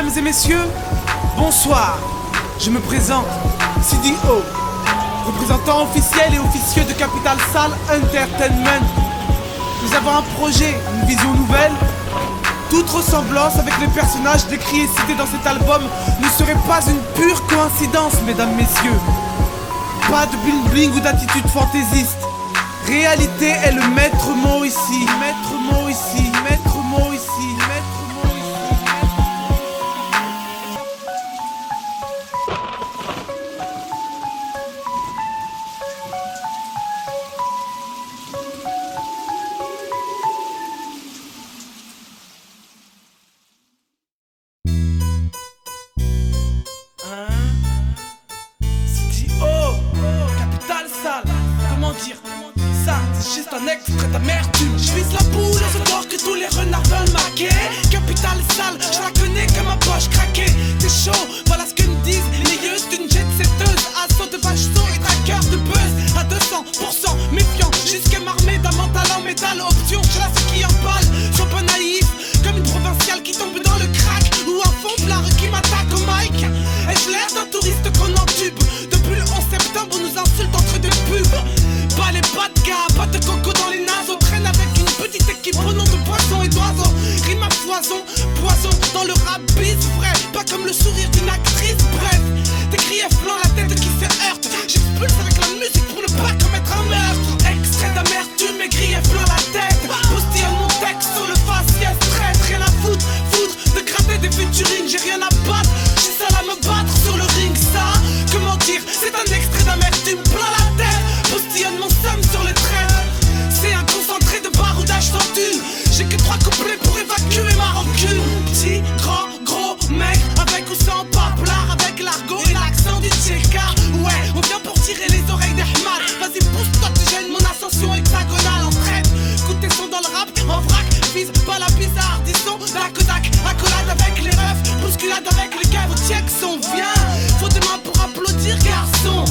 Mesdames et messieurs, bonsoir. Je me présente, CDO, représentant officiel et officieux de Capital Sal Entertainment. Nous avons un projet, une vision nouvelle. Toute ressemblance avec les personnages décrits et cités dans cet album ne serait pas une pure coïncidence, mesdames, messieurs. Pas de bling bling ou d'attitude fantaisiste. Réalité est le maître mot ici. Maître mot ici, maître mot ici, maître mot ici. C'est juste un extrait d'amertume. Je vise la boule au bord que tous les renards veulent marquer. Capital Sal, je la connais comme ma poche craquée. T'es chaud, voilà ce que me disent les yeux d'une jet setteuse. Assaut de vache saut et traqueur de buzz à 200%, méfiant jusqu'à m'armer d'un mental en métal. Option, je la sais qui en parle. Sois pas naïf, comme une provinciale qui tombe dans le crack. Ou un fond plat qui m'attaque au mic. Ai-je l'air d'un touriste qu'on entube? Depuis le 11 septembre on nous insulte entre deux pubs. Pas les pas de gars, pas de coco dans les naseaux. Traîne avec une petite équipe au nom de poisson et d'oiseaux. Rime à foison, poison dans le rap bis vrai. Pas comme le sourire d'une actrice, bref. Des griefs blancs, la tête qui se heurte. J'expulse avec la musique pour ne pas commettre un meurtre. Extrait d'amertume et griefs blancs la tête. Postillonne mon texte sur le faciès, traître. Rien à foutre, de gratter des futurines. J'ai rien à battre, j'ai ça à me battre sur le ring. Ça, comment dire, c'est un extrait d'amertume plein la tête. Postillonne mon somme sur le traître. C'est un concentré de baroudage sans thune. J'ai que 3 couplets pour évacuer ma rancune. Petit, grand, gros, mec, avec ou sans paplard, avec l'argot et l'accent du tchéka. Ouais, on vient pour tirer les oreilles des hmad. Vas-y pousse-toi, tu gênes mon ascension hexagonale en traite. Écoute tes sons dans le rap, en vrac, vise pas la bizarre. Disons, la Kodak, accolade avec les refs, bousculade avec les gars, vos tchèques sont bien. Faut des mains pour applaudir, garçon.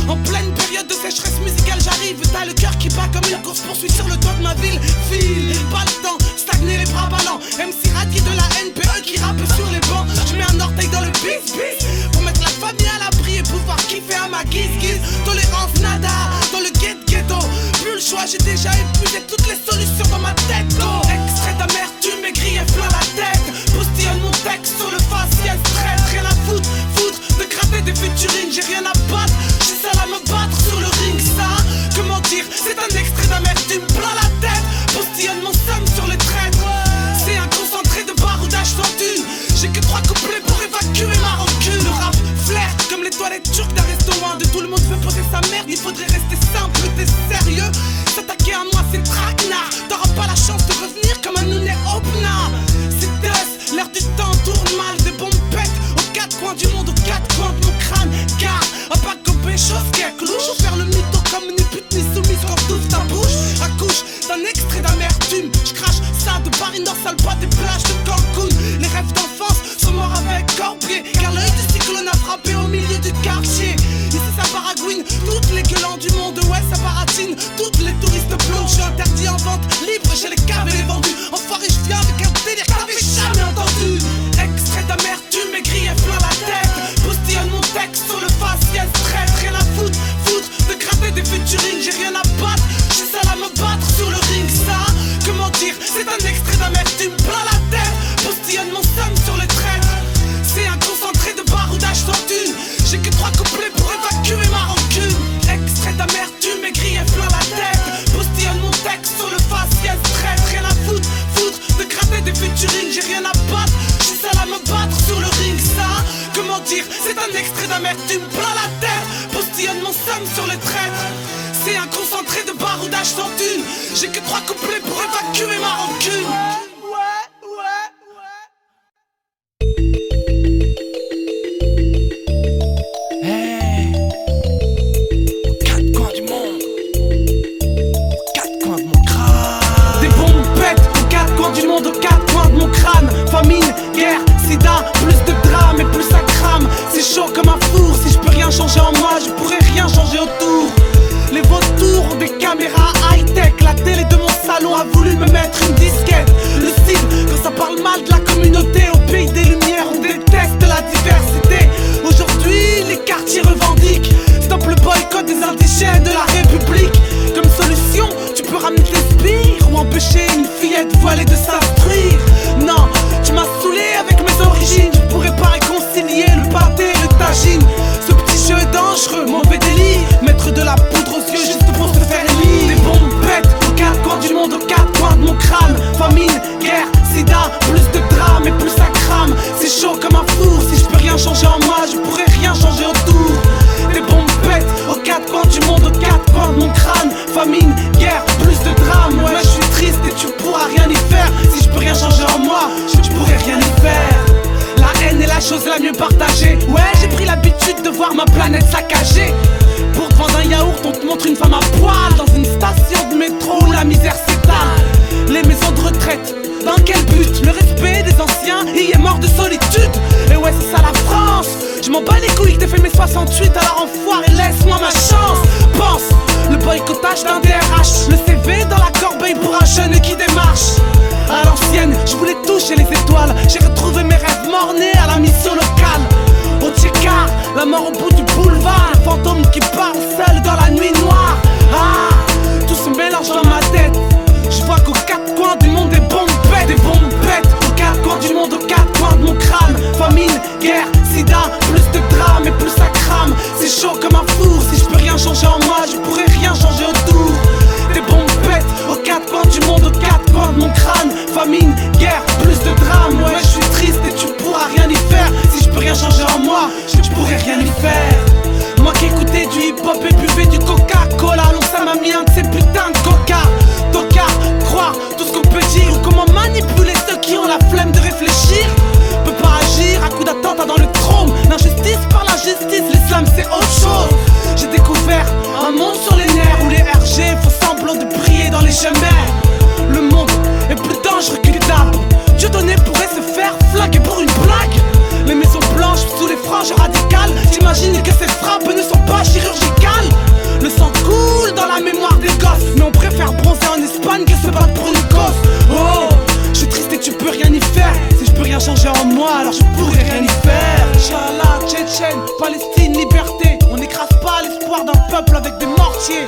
En pleine période de sécheresse musicale j'arrive. T'as le cœur qui bat comme une course poursuite sur le toit de ma ville. File, pas le temps, stagner les bras ballants. MC radié de la NPE qui rappe sur les bancs. Je mets un orteil dans le bis-bis pour mettre la famille à l'abri et pouvoir kiffer à ma guise-guise. Tolérance nada, dans le ghetto. Plus le choix, j'ai déjà épuisé toutes les solutions dans ma tête. Oh. Extrait d'amertume et grief plein la tête. Postillonne mon texte sur le faciès, traître. Rien à foutre, de gratter des futurines. J'ai rien à battre, j'ai ça à me battre sur le ring. Ça, comment dire, c'est un extrait d'amertume plein la tête. Postillonne mon somme sur le traître. C'est un concentré de baroudage sans thune. J'ai que 3 couplets pour évacuer ma rancune. Le rap flair comme les toilettes turques d'un restaurant. De tout le monde veut poser sa merde, il faudrait rester simple. T'es sérieux? S'attaquer à moi c'est traquenard. T'auras pas la chance de revenir comme un nounet opna. C'est dust, l'air du temps tourne mal. Des bombes pètent aux 4 coins du monde, aux 4 coins de mon crâne. Car à pas gober chose qu'elle clouche. Faire le mytho comme ni pute ni soumise quand t'ouvres ta bouche. Accouche d'un extrait d'amertume. Je crache ça de Paris Nord, sale pas des plages de Cancun. Les rêves d'enfance sont morts avec Corbier. Car l'œil du cyclone a frappé au milieu du quartier. Ici ça baragouine, toutes les gueulants du monde. Ouais ça baratine, toutes les touristes plongent. Je suis interdit en vente, libre chez les caves et les vendus. Enfoiré je viens avec un délire que t'avais jamais entendu. Extrait d'amertume et grief plein la tête. Postillonne mon texte sur le faciès, traître. Rien à foutre, de gratter des futurines. J'ai rien à battre, j'ai ça à me battre sur le ring. Ça, comment dire, c'est un extrait d'amertume plein la tête. Postillonne mon somme sur le traître. C'est un concentré de baroudage sans thune. J'ai que 3 couplets pour évacuer ma rancune. Extrait d'amertume et grief plein la tête. Postillonne mon texte sur le faciès, traître. Rien à foutre, de gratter des futurines. J'ai rien à battre, j'ai ça à me battre sur le ring. Ça, comment dire, c'est un extrait d'amertume plein la tête. Postillonne mon somme sur le traître. C'est un concentré de baroudage sans thune. J'ai que 3 couplets pour évacuer ma rancune. Du monde aux 4 coins de mon crâne. Famine, guerre, sida, plus de drame et plus ça crame. C'est chaud comme un four, si je peux rien changer en moi, je pourrais rien changer autour. Les vautours ont des caméras high-tech. La télé de mon salon a voulu me mettre une disquette. Le boycott des indigènes de la République. Comme solution, tu peux ramener tes sbires ou empêcher une fillette voilée de s'instruire. Non, tu m'as saoulé avec mes origines. Je pourrais pas réconcilier le pâté et le tagine. Ce petit jeu est dangereux, mauvais délit. Mettre de la poudre aux yeux juste pour se faire élire. Des bombes bêtes aux quatre coins du monde, aux quatre coins de mon crâne. Famine, guerre, sida, plus de drame et plus ça crame. C'est chaud comme un four, si je peux rien changer en moi, je pourrais rien changer autour. Des bombes bêtes aux quatre coins du monde, aux quatre coins de mon crâne. Famine, guerre, plus de drame. Ouais, je suis triste et tu pourras rien y faire. Si je peux rien changer en moi, je pourrais rien y faire. La haine est la chose la mieux partagée. Ouais, j'ai pris l'habitude de voir ma planète saccagée. Pour te vendre un yaourt, on te montre une femme à poil dans une station de métro où la misère s'étale. Les maisons de retraite, dans quel but? Le respect des anciens, il est mort de solitude. Et ouais, c'est ça la France. Je m'en bats les couilles que t'aies fait mes 68, alors enfoiré, laisse-moi ma chance. Pense, le boycottage d'un DRH, le CV dans la corbeille pour un jeune qui démarche. À l'ancienne, je voulais toucher les étoiles. J'ai retrouvé mes rêves morts-nés à la mission locale. Au Tchekar, la mort au bout du boulevard. Un fantôme qui parle seul dans la nuit noire. Ah, tout se mélange dans ma tête. Je vois qu'aux quatre coins du monde des bombes bêtes. Des bombes bêtes aux quatre coins du monde, aux quatre coins de mon crâne. Famine, guerre, sida, plus de drame et plus ça crame. C'est chaud comme un four, si je peux rien changer en moi, je pourrais rien changer autour. Des bombes bêtes aux quatre coins du monde, aux quatre coins de mon crâne. Famine, guerre, plus de drame. Ouais, je suis triste et tu pourras rien y faire. Si je peux rien changer en moi, je pourrais rien y faire. Moi qui écoutais du hip-hop et buvais du Coca-Cola, alors ça m'a mis un de ces putains de coca. Toca, croire tout ce qu'on peut dire, ou comment manipuler ceux qui ont la flemme de réfléchir. Peut pas agir à coup d'attentat dans le trône. L'injustice par la justice, l'islam c'est autre chose. J'ai découvert un monde sur les nerfs où les RG font semblant de prier dans les chemins. Le monde est plus dangereux qu'une table. Dieu donné pourrait se faire flinguer pour une blague. Les maisons blanches sous les franges radicales. J'imagine que ces frappes ne sont pas chirurgicales. Le sang coule dans la mémoire des gosses, mais on préfère bronzer en Espagne que se battre pour une cause. Oh, je suis triste et tu peux rien y faire. Si je peux rien changer en moi, alors je pourrais rien y faire. Inch'Allah, Tchétchène, Palestine, liberté. On n'écrase pas l'espoir d'un peuple avec des mortiers.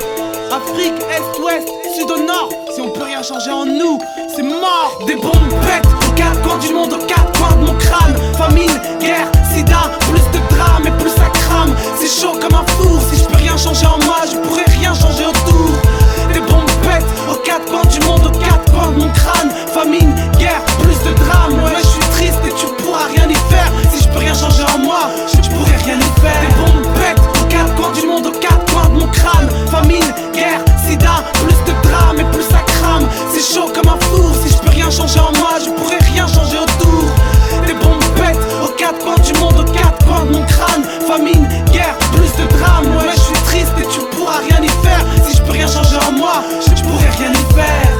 Afrique, Est, Ouest, Sud au Nord. Si on peut rien changer en nous, c'est mort. Des bombes bêtes aux quatre coins du monde, aux quatre coins de mon crâne. Famine, guerre, sida, plus de drame et plus ça crame. C'est chaud comme un four, si je peux rien changer en moi, je pourrais rien changer autour. Des bombes bêtes aux quatre coins du monde, aux quatre coins de mon crâne. Famine, guerre, plus de drame. Ouais, je suis triste et tu pourras rien y faire. Si je peux rien changer en moi, je pourrais rien y faire. Des bombes bêtes aux quatre coins du monde, aux quatre coins de mon crâne. Famine, guerre, sida, plus de drame et plus ça crame. C'est chaud comme un four, si je peux rien changer en moi, je pourrais rien changer autour. Des bombes bêtes aux quatre coins du monde, aux quatre coins de mon crâne. Famine, guerre, plus de drame. Ouais, je suis triste et tu pourras rien y faire. Si je peux rien changer en moi, je pourrais rien y faire.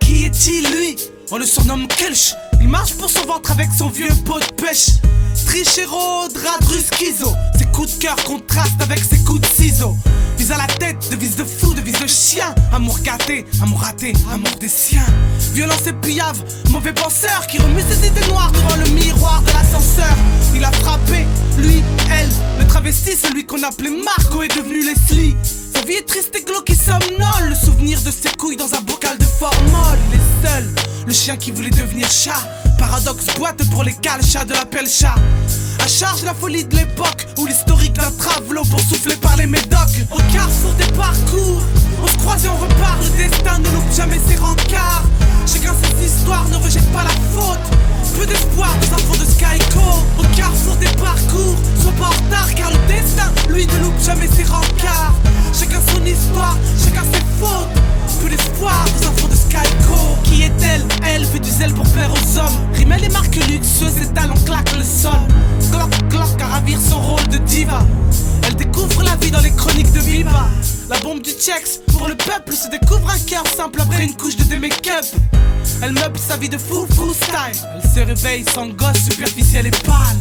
Qui est-il lui? On le surnomme Kelch. Il marche pour son ventre avec son vieux pot de pêche. Trichero, Dradru, schizo. Ses coups de cœur contrastent avec ses coups de ciseaux. Vise à la tête, devise de fou, devise de chien. Amour gâté, amour raté, amour des siens. Violence et pillave, mauvais penseur qui remue ses idées noires devant le miroir de l'ascenseur. Il a frappé, lui, elle. Le travesti, celui qu'on appelait Marco est devenu Leslie. Sa vie est triste et glauque et somnole. Le souvenir de ses couilles dans un bocal de formol. Il est seul, le chien qui voulait devenir chat. Paradoxe boîte pour les calchas de la pelcha. À charge la folie de l'époque où l'historique d'un travelo pour souffler par les médocs. Au carrefour des parcours, on se croise et on repart. Le destin ne loupe jamais ses rencarts. Chacun ses histoires, ne rejette pas la faute. Peu d'espoir aux enfants de Skyco. Au carrefour des parcours, sois pas en retard car le destin, lui, ne loupe jamais ses rencarts. Chacun son histoire, chacun ses fautes. Peu d'espoir aux enfants de Skyco. Qui est-elle? Elle fait du zèle pour plaire aux hommes. Rimel les marques luxueuses, ses talons claquent le sol. Glock, glock à ravir son rôle de diva. Elle découvre la vie dans les chroniques de Viva. La bombe du Tchex, pour le peuple, se découvre un cœur simple après une couche de make-up. Elle meuble sa vie de fou style. Elle se réveille sans gosse, superficielle et pâle.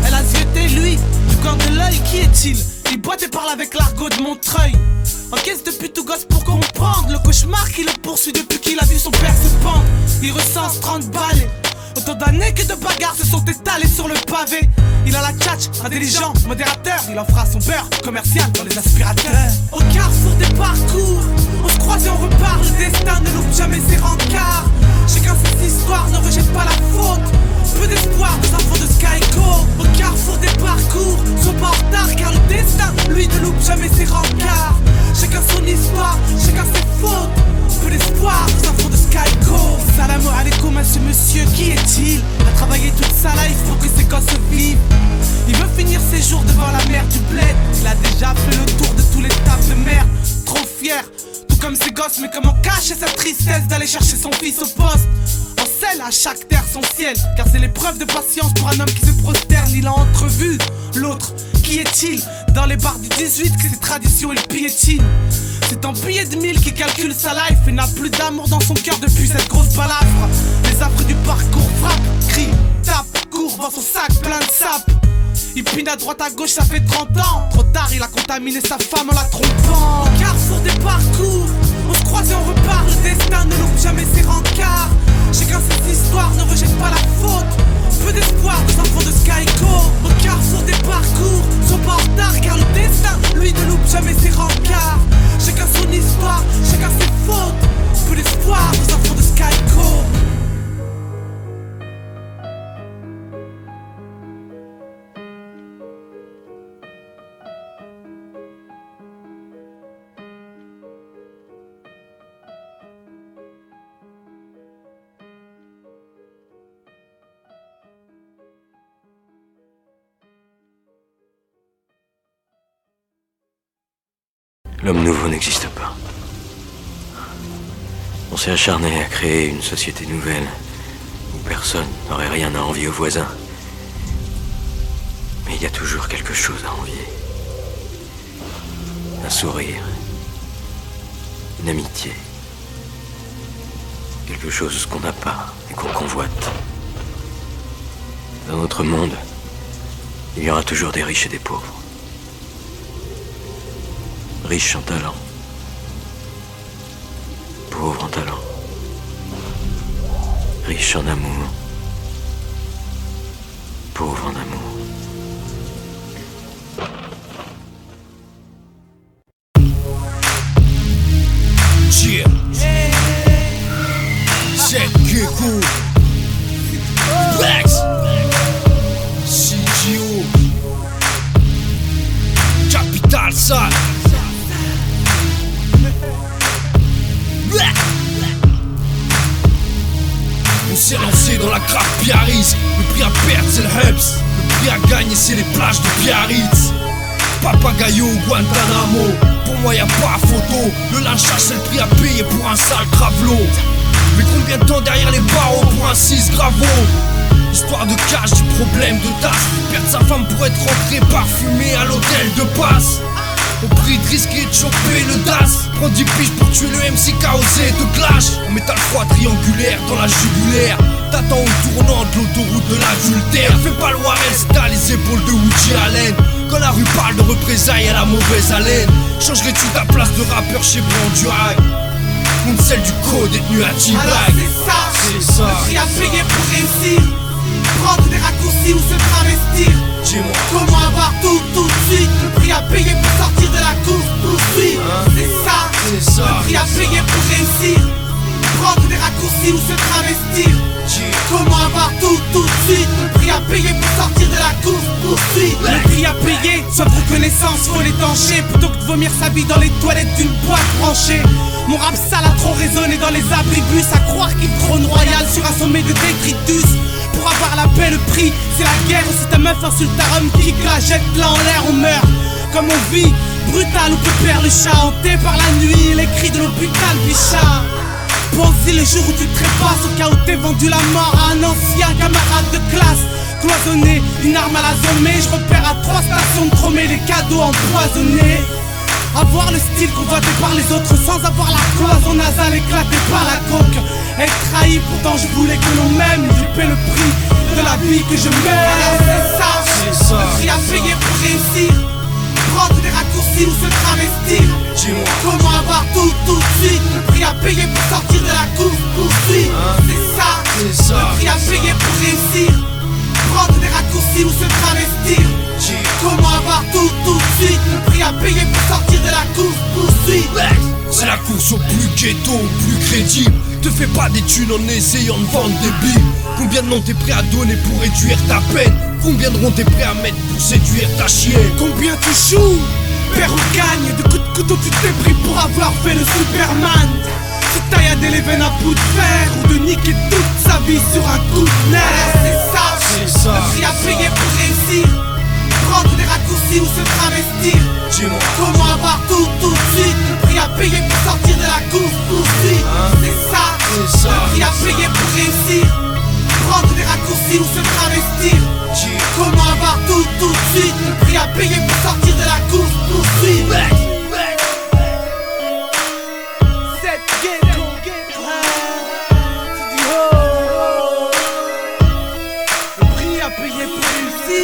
Elle a zioté lui, du coin de l'œil, qui est-il? Il boite et parle avec l'argot de Montreuil. Encaisse depuis tout gosse pour comprendre le cauchemar qui le poursuit depuis qu'il a vu son père se pendre. Il recense 30 balles. Autant d'années que de bagarres se sont étalées sur le pavé. Il a la tchatch, intelligent, modérateur. Il en fera son beurre commercial dans les aspirateurs. Au carrefour des parcours, on se croise et on repart. Le destin ne loupe jamais ses rencarts. Chacun cette histoire, ne rejette pas la faute. Peu d'espoir des enfants de Skyco. Au carrefour des parcours, sois pas en retard car le destin, lui, ne loupe jamais ses rencarts. Chacun son histoire, chacun ses fautes. Peu d'espoir des enfants de Skyco. Salam alaikum à ce monsieur, qui est-il? A travaillé toute sa life pour que ses gosses vivent. Il veut finir ses jours devant la mer du bled. Il a déjà fait le tour de tous les tables de merde. Trop fier, tout comme ses gosses, mais comment cacher sa tristesse d'aller chercher son fils au poste? On scelle à chaque terre son ciel, car c'est l'épreuve de patience pour un homme qui se prosterne. Il a entrevu l'autre, qui est-il? Dans les bars du 18 que ses traditions il piétine. C'est en billet de 1000 qui calcule sa life et n'a plus d'amour dans son cœur depuis cette grosse balafre. Les affres du parcours frappent, crie, tape, court dans son sac plein de sap. Il pine à droite à gauche, ça fait 30 ans. Trop tard, il a contaminé sa femme en la trompant. Au carrefour des parcours, on se croise et on repart. Le destin ne loupe jamais ses rencarts. Chacun cette histoire, ne rejette pas la faute. Peu d'espoir des enfants de Skyco. Au carrefour des parcours, sois pas en retard car le destin, lui, ne loupe jamais ses rencarts. Chacun son histoire, chacun ses fautes. Peu d'espoir des enfants de Skyco. L'homme nouveau n'existe pas. On s'est acharné à créer une société nouvelle où personne n'aurait rien à envier aux voisins. Mais il y a toujours quelque chose à envier. Un sourire. Une amitié. Quelque chose qu'on n'a pas et qu'on convoite. Dans notre monde, il y aura toujours des riches et des pauvres. Riche en talent, pauvre en talent, riche en amour, pauvre en amour. Yeah. C'est Gecko, Blacks, CGO, Capital Sale. On s'est lancé dans la craft Biarritz. Le prix à perdre c'est le Hubs. Le prix à gagner c'est les plages de Biarritz. Papagayo, Guantanamo. Pour moi y'a pas photo. Le lynchage c'est le prix à payer pour un sale gravelot. Mais combien de temps derrière les barreaux pour un 6 gravo? Histoire de cash, du problème de tasse. Perdre sa femme pour être rentré parfumé à l'hôtel de passe. Au prix de risquer de choper le DAS. Prends 10 piges pour tuer le MC caosé de clash. En métal froid triangulaire dans la jugulaire. T'attends au tournant de l'autoroute de l'adultère. Fais pas le Warren si t'as les épaules de Woody Allen. Quand la rue parle de représailles à la mauvaise haleine. Changerais-tu ta place de rappeur chez Brandurag contre celle du co-détenu à T-Bag? Alors c'est ça, le prix à payer pour réussir. Prendre des raccourcis ou se travestir. Dis-moi, comment avoir tout de suite? Le prix à payer pour sortir de la course poursuite. C'est ça, le prix à payer pour réussir. Prendre des raccourcis ou se travestir. Comment avoir tout de suite? Le prix à payer pour sortir de la course poursuite. Le prix à payer, sans reconnaissance, faut l'étancher. Plutôt que de vomir sa vie dans les toilettes d'une boîte branchée. Mon rap sale a trop résonné dans les abribus. À croire qu'il trône royal sur un sommet de détritus. Pour avoir la paix, le prix, c'est la guerre. Si ta meuf insulte ta homme, kick la jette là en l'air, on meurt. Comme on vit, brutal ou peut perdre le chat. Hanté par la nuit, les cris de l'hôpital, bichard. Pense-y le jour où tu trépasses, au cas où t'es vendu la mort à un ancien camarade de classe. Cloisonné, une arme à la zombie, je repère à 3 stations de Tromé les cadeaux empoisonnés. Avoir le style convoité par les autres sans avoir la cloison nasale éclatée par la coque. Être trahi, pourtant je voulais que l'on m'aime. Je paie le prix de la vie que je mène. Alors c'est ça, le prix à payer pour réussir. Prendre des raccourcis ou se travestir. dis-moi, comment avoir tout de suite? Le prix à à payer pour sortir de la course poursuite. C'est ça, le prix à payer pour réussir. Prendre des raccourcis ou se travestir. Comment avoir tout de suite. Le prix à payer pour sortir de la course poursuite. C'est la course au plus ghetto, au plus crédible. Te fais pas des thunes en essayant de vendre des billes. Combien de noms t'es prêt à donner pour réduire ta peine? Combien de ronds t'es prêt à mettre pour séduire ta chienne? Combien tu joues? Perds ou gagne? De coups de couteau tu t'es pris pour avoir fait le Superman. Si t'as yadé les veines à bout de fer ou de niquer toute sa vie sur un coup de nerf. C'est ça, le prix à payer pour réussir. Prendre des raccourcis ou se travestir. Comment avoir tout de suite. Le prix à payer pour sortir de la course poursuite. C'est ça, le prix à payer pour réussir. Prendre des raccourcis ou se travestir. Comment avoir tout de suite. Le prix à payer pour sortir de la course poursuite. Payer pour réussir.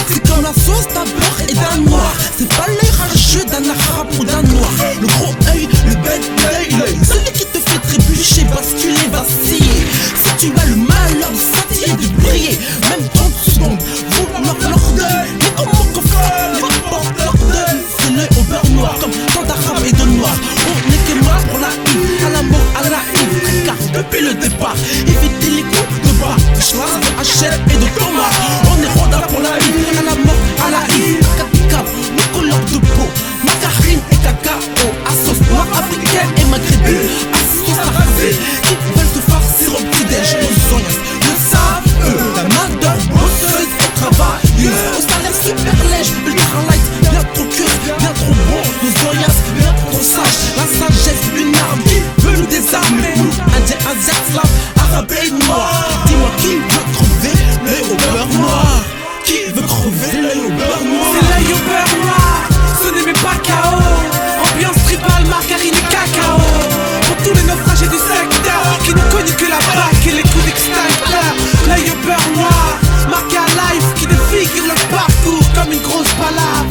C'est comme la sauce d'un beurre et d'un noir. C'est pas l'œil rageux d'un arabe ou d'un noir. Le gros œil, le bête d'œil, celui qui te fait trébucher, basculer, vaciller. Si tu as le malheur de scintiller, de briller, même 30 secondes, vouloir l'ordonne. Mais comment qu'on fait, les portes l'ordonnent. C'est l'œil au beurre noir, comme tant d'arabes et de noirs. On est que mort pour la hive, à la mort, à la hive. Car depuis le départ, éviter les coups de bras, de Schwarz, de Hachette et de Thomas. On est rondard pour la hive, à la mort, à la hive. Cacao, nos couleurs de peau, margarine et cacao. À sauce noire africaine et maghrébine, à sauce arabée. Qui veulent se farcir au petit-déj, nos soignants le savent, eux. La main d'or bosseuse et travailleuse, au salaire super lège, ultra light, bien trop curieux, bien trop bon. Nos soignants, bien trop sages, la sagesse, une arme qui veut nous désarmer. Nous, indiens, asiates, slaves, arabes et noirs. Dis-moi qui veut crever l'œil au beurre noir? Qui veut crever l'œil au beurre noir? C'est l'œil au beurre noir, ce n'est même pas KO. Ambiance tribale, margarine et cacao. Pour tous les naufragés du secteur qui ne connaissent que la bac et les coups d'extincteur. L'œil au beurre noir, marqué à life qui défigure le parcours comme une grosse balade.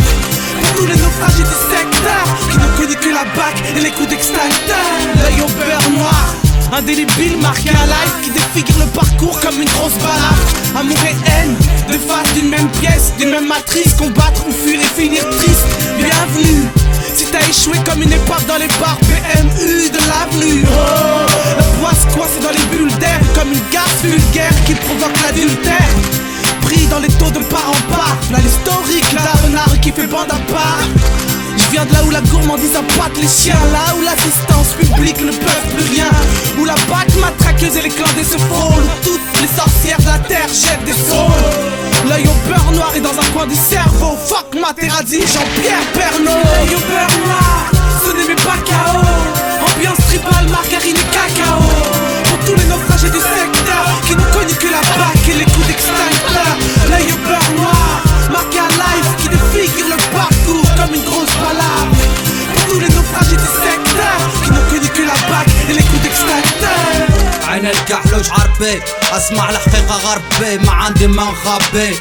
Pour tous les naufragés du secteur qui ne connaissent que la bac et les coups d'extincteur. L'œil au beurre noir, indélébile marqué à life qui défigure le parcours comme une grosse balade. Amour et haine, deux faces d'une même pièce, d'une même matrice. Combattre ou fuir et finir triste. Bienvenue. Si t'as échoué comme une épave dans les bars PMU de l'avenue. Oh, la poisse coincée dans les bulles d'air comme une garce vulgaire qui provoque l'adultère. Pris dans les taux de part en part, là l'historique, là la renard qui fait bande à part. Je viens de là où la gourmandise appâte les chiens, là où l'assistance publique ne peut plus rien, où la batte matraqueuse et les clandés se frôlent, où toutes les sorcières de la terre jettent des saules. L'œil au beurre noir est dans un coin du cerveau. Fuck Materazzi, Jean-Pierre Pernaut. L'œil au beurre noir, ce n'est même pas KO. Ambiance tribale, margarine et cacao. Pour tous les naufragés du secteur qui ne connaissent que la bac et les coups d'extincteur. L'œil au beurre noir, marqué à life qui défigure le parcours comme une grosse balade. Pour tous les naufragés du secteur qui ne connaissent que la bac et les coups d'extincteur. عين الكحلوش عربي اسمع الحقيقة غربي ما عندي ما نخبي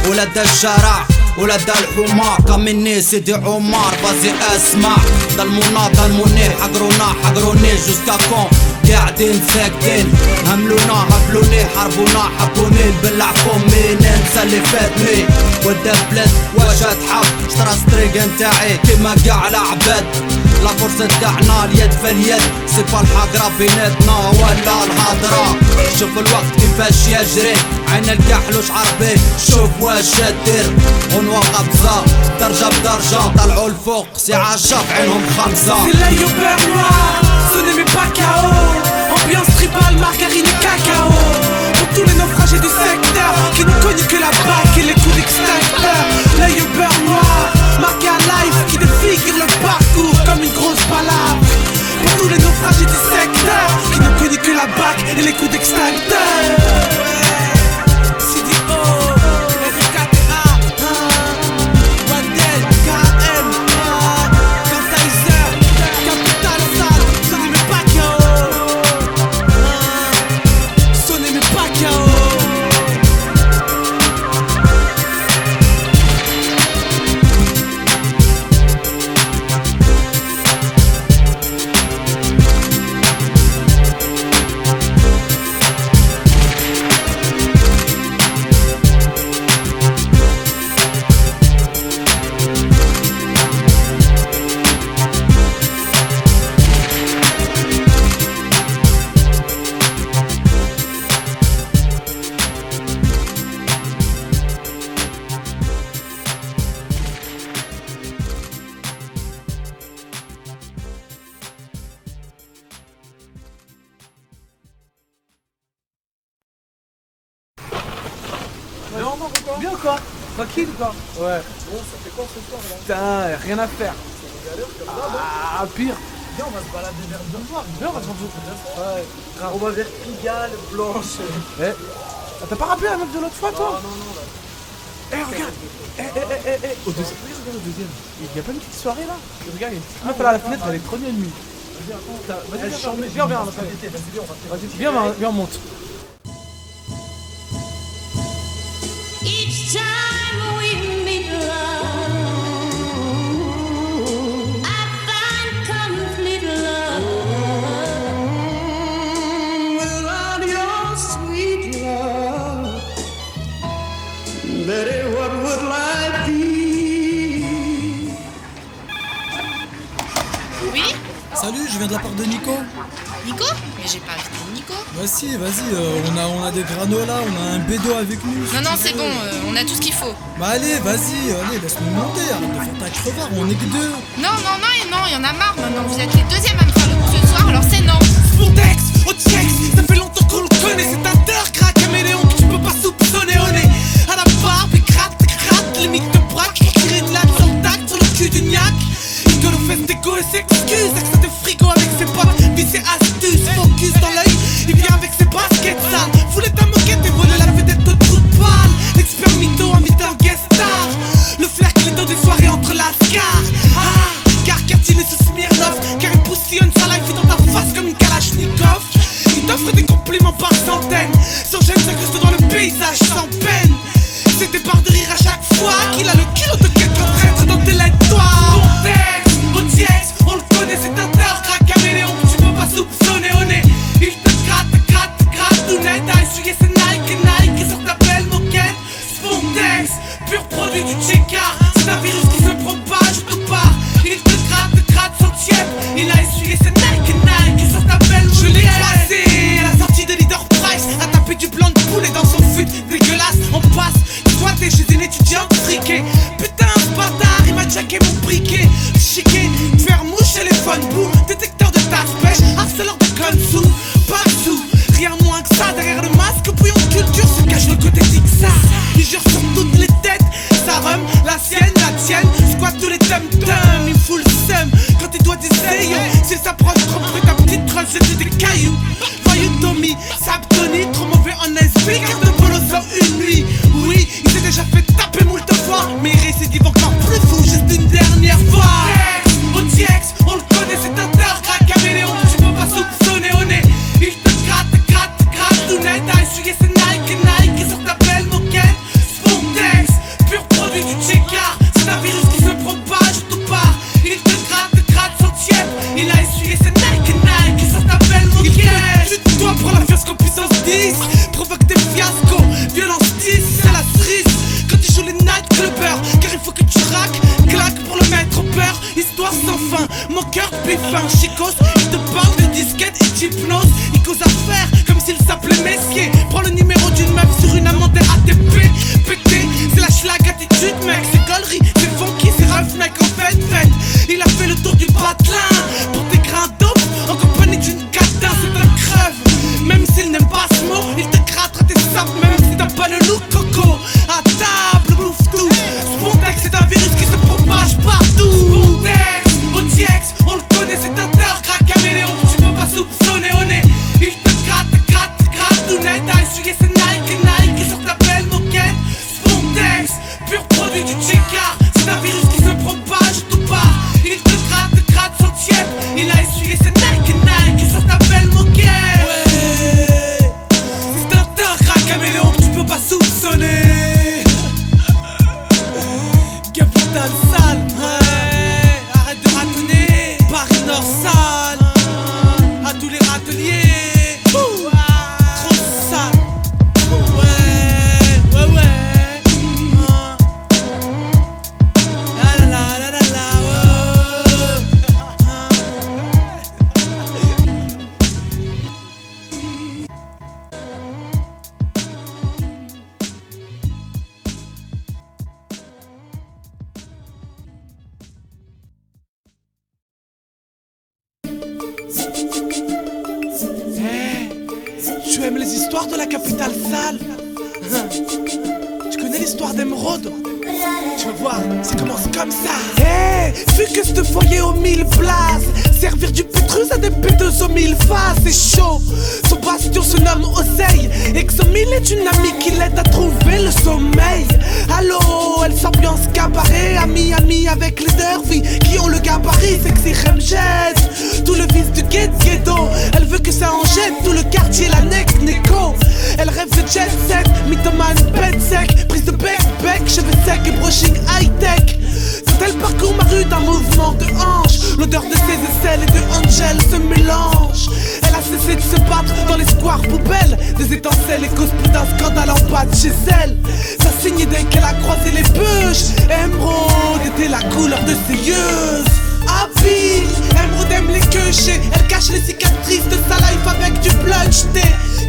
ولاد الشارع ولاد الحمار كمني سيدي عمر بازي اسمع ضل المنيح حقروني جوسكا كون قاعدين ساكتين هملونا هبلوني حربونا حبوني نبلع فمي ننسى اللي فاتني ودا بلاد واش تحب شترا ستريق نتاعي كيما قاع العباد لا فرصة تاعنا اليد في اليد سي با الحقرة بيناتنا ولا الهضرة شوف الوقت كيفاش يجري عين الكحل وشعر بيه شوف واش دير غنوة قبزة درجة بدرجة طلعوا الفوق سي عشا في عينهم خمسة. C'est l'œil au beurre noir, sonnez mais pas KO. Ambiance tribale, margarine et cacao. Pour tous les naufragés du secteur qui ne connus que la bague et les coups d'extincteur. L'œil au beurre noir, marqué à life qui défigure le parcours comme une grosse palabre. Pour tous les naufragés du secteur qui ne connus que la bague et les coups d'extincteur. Bien quoi? Tranquille ou quoi? Ouais. Bon, ça fait quoi ce soir là? Putain, rien à faire. Ah, pire. Viens, on va se balader vers le soir. Viens, on va se rendre. Ouais. On va vers Pigalle, Blanche. Eh, t'as pas rappelé la meuf de l'autre fois toi? Non, là. Eh, regarde. Au deuxième. Regarde au deuxième. Il y a pas une petite soirée là? Regarde, il y a une petite meuf là à la fenêtre, elle est trop nulle. Vas-y, viens, viens, on monte. Each time we meet love, I find complete love without your sweet love. Betty, what would life be? Oui? Salut, je viens de la part de Nico. Nico? Mais j'ai pas invité Nico. Bah si, vas-y, on a des granolas, on a un bédo avec nous. si Non, tu c'est veux. bon, on a tout ce qu'il faut. Bah allez, vas-y, laisse-nous monter, arrête de faire ta crevard, on est que deux. Non, il y en a marre maintenant. Vous êtes les deuxièmes à me faire le coup ce soir, alors c'est non. Spontex, Otiex, ça fait longtemps qu'on le connaît. C'est un dercra caméléon que tu peux pas soupçonner au nez. À la barbe, et gratte, limite de braque. Tirer une latte sans tact sur le cul du niaque. Il gueule aux fesses d'égo et s'excuse. Accès de frigo avec ses potes. Puis ses astuces, focus dans l'œil. Il vient avec ses baskets sales. Voulait ta moquette et voler la vedette toute pâle. L'expert mytho invité en guest star. Le flair clito des soirées entre lascars. Car Kertine et ce Smirnoff. Car il poussillonne sa life dans ta face comme une Kalachnikov. Il t'offre des compliments par centaines. Son gêne s'incruste dans le paysage sans peine. C'est des barres de rire à chaque fois qu'il a le kilo de quelqu'un traître dans tes lettres toi. Pontex, Otiex, on le connaît, c'est un dercra caméléon que tu peux pas soupçonner au nez. Il te gratte tout net à essuyer ses Nike sur ta belle moquette. Spontex, pur produit du Tchéka. C'est un virus qui se propage tout part. Il te gratte centième. Il a essuyé ses Nike sur ta belle moquette. Je l'ai croisé à la sortie de Leader Price. A taper du blanc de poulet dans son fut dégueulasse. On passe, toi t'es chez une étudiante friquée. Putain, ce bâtard, il m'a jacké mon briquet. Chiqué, faire mouche, téléphone, boum. Détecteur de tasse pêche, harceleur de conne-sous. Pas sous, rien moins que ça. Derrière le masque, bouillon de culture se cache le côté Dixa. Il jure sur toutes les têtes, sa rhum, la sienne, la tienne. Squat tous les tum-tum, il me fout le seum. Quand il doit d'essayer, s'il s'approche trop près, ta petite troll, c'était des cailloux. Voyou Tommy, Sabtoni, trop mauvais en SP, carte de polo sur une nuit. Oui, il s'est déjà fait taper moult fois, mais il récidive encore plus fou, juste une dernière fois. Otiex, on le connaît, c'est un dercra caméléon que tu peux pas soupçonner au nez. Il te gratte tout net à essuyer ses Nike sur ta belle moquette. Spontex, pur produit du Tchéka. un chicos. Il te parle de disquette et d'hypnose. Il cause à faire comme s'il s'appelait Messier. Prends le numéro d'une meuf sur une amende RATP. Pété, c'est la schlag attitude mec. C'est gaulerie, c'est funky, c'est rough mec en fait. Il a fait le tour du patelin pour tes grains d'eau en compagnie d'une catin, c'est un crève. Même s'il n'aime pas ce mot, il te grattera tes sapes. Même si t'as pas le look coco. À table, bouffe tout. Spontex, c'est un virus qui se propage partout. Spontex, OTX, on le connaît, c'est un terre, crack caméléon. Tu peux pas soupçonner au nez. Il te gratte tout net. T'as essuyé ses Nike sur ta belle moquette. Spontex, pur produit du check-out. C'est un virus qui se propage tout part. Il te gratte son tiep. Il a essuyé ses Nike sur ta belle moquette. Ouais, c'est un terre, crack caméléon. Tu peux pas soupçonner. Capital sale, ouais. Arrête de ratonner. Paris Nord sale. À tous les râteliers. Trop sale. Ouais. La la Tu aimes les histoires de la capitale sale? Tu connais l'histoire d'Emeraude? Tu vas voir, ça commence comme ça. Vu que ce foyer aux 1000 places, servir du pétrus à des péteuses aux 1000 faces, c'est chaud. Son bastion se nomme Oseille. Exomile est une amie qui l'aide à trouver le sommeil. Allô, elle s'ambiance cabaret, ami avec les dervis qui ont le gabarit, sexy Remjez. Tout le vice du ghetto, elle veut que ça en jette tout le quartier, la Neko. Elle rêve de jet set, mythomane, bête sec, prise de bec, cheveux secs et brushing high-tech. Quand elle parcourt ma rue d'un mouvement de hanches, l'odeur de ses aisselles et de Angel se mélange. Elle a cessé de se battre dans les squares poubelles, des étincelles et cause plus d'un scandale en bas de chez elle. Ça signe dès qu'elle a croisé les bûches. Émeraude était la couleur de ses yeux. Habile, Émeraude aime les queuchés. Elle cache les cicatrices de sa life avec du blunch. Des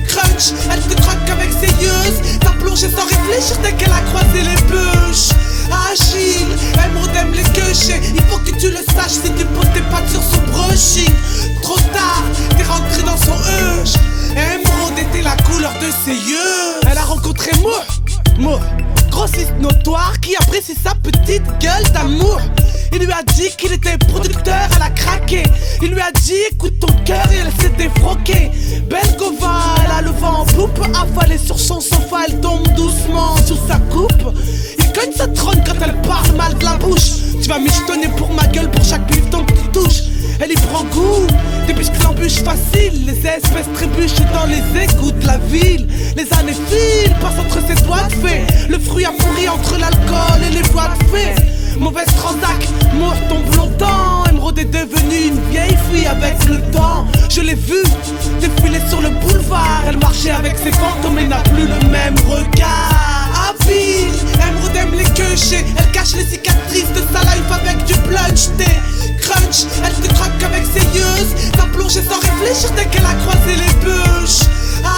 crunch, elle te croque avec ses yeux. T'as plongé sans réfléchir dès qu'elle a croisé les bûches. Agile, Émeraude aime les queuchés. Il faut que tu le saches si tu poses tes pattes sur son brushing. Trop tard, t'es rentré dans son huge. Émeraude était la couleur de ses yeux. Elle a rencontré Moore, grossiste notoire qui apprécie sa petite gueule d'amour. Il lui a dit qu'il était producteur, elle a craqué. Il lui a dit écoute ton cœur et elle s'est défroquée. Belgova, elle a le vent en poupe, affalée sur son sofa, elle tombe doucement sur sa coupe. Il cogne sa trône quand elle parle mal de la bouche. Tu vas michetonner pour ma gueule pour chaque bifton que tu touches. Elle y prend goût, des biscuits embûches faciles. Les espèces trébuchent dans les égouts de la ville. Les années filent, passent entre ses doigts de fée. Le fruit a pourri entre l'alcool et les voies de fée. Mauvaise transac, mort tombe longtemps. Émeraude est devenue une vieille fille avec le temps. Je l'ai vue défiler sur le boulevard. Elle marchait avec ses fantômes et n'a plus le même regard. Habile, Émeraude aime les queuchés. Elle cache les cicatrices de sa life avec du blunch. Des crunch, elle te croque avec ses yeux. T'as plongé sans réfléchir dès qu'elle a croisé les bûches.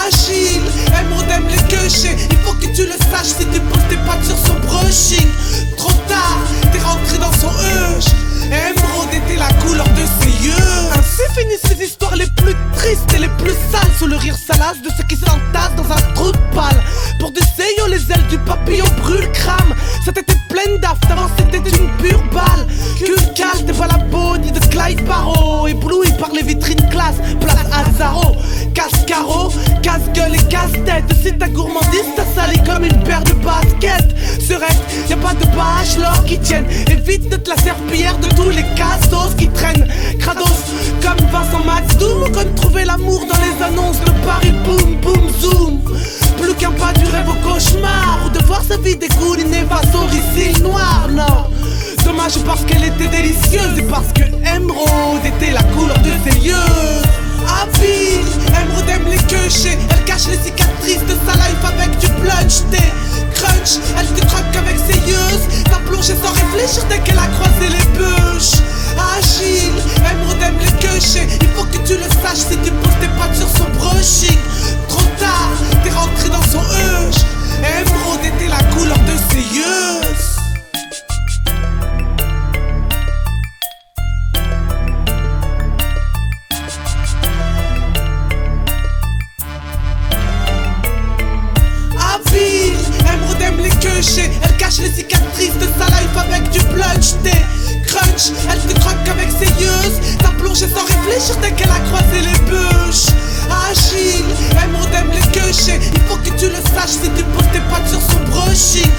Agile, Émeraude aime les queuchés. Il faut que tu le saches si tu poses tes pattes sur son brushing. Trop tard, t'es rentré dans son huge. Émeraude était la couleur de ses yeux. Ainsi finissent les histoires les plus tristes et les plus sales, sous le rire salace de ceux qui s'entassent dans un trou de balle. Pour du seyo, les ailes du papillon brûlent, crament. Cette était pleine d'after, avant c'était une pure balle. Culcal, t'es pas la bonne de Clyde Barrow. Ébloui par les vitrines classe, place Azaro. Casse-carreau, casse-gueule et casse-tête. Si ta gourmandise t'a sali comme une paire de baskets. Serait, y'a pas de bachelor qui tienne. Évite de te la serpillière de tous les cassos qui traînent. Crados comme Vincent Maxdoum, ou comme trouver l'amour dans les annonces de Paris. Boum boum zoom. Plus qu'un pas du rêve au cauchemar, ou de voir sa vie dégouliner face au récit noir. Non, dommage parce qu'elle était délicieuse et parce que Émeraude était la couleur de ses yeux. Habile, Émeraude aime les queuchés. Elle cache les cicatrices de sa life avec du blunch. Des crunch, elle te croque avec ses yeux. T'as plongé sans réfléchir dès qu'elle a croisé les bûches. Agile, Émeraude aime les queuchés. dès qu'elle a croisé les bûches. Agile, Emeraude aime les queuchés. Il faut que tu le saches si tu poses tes pattes sur son brushing.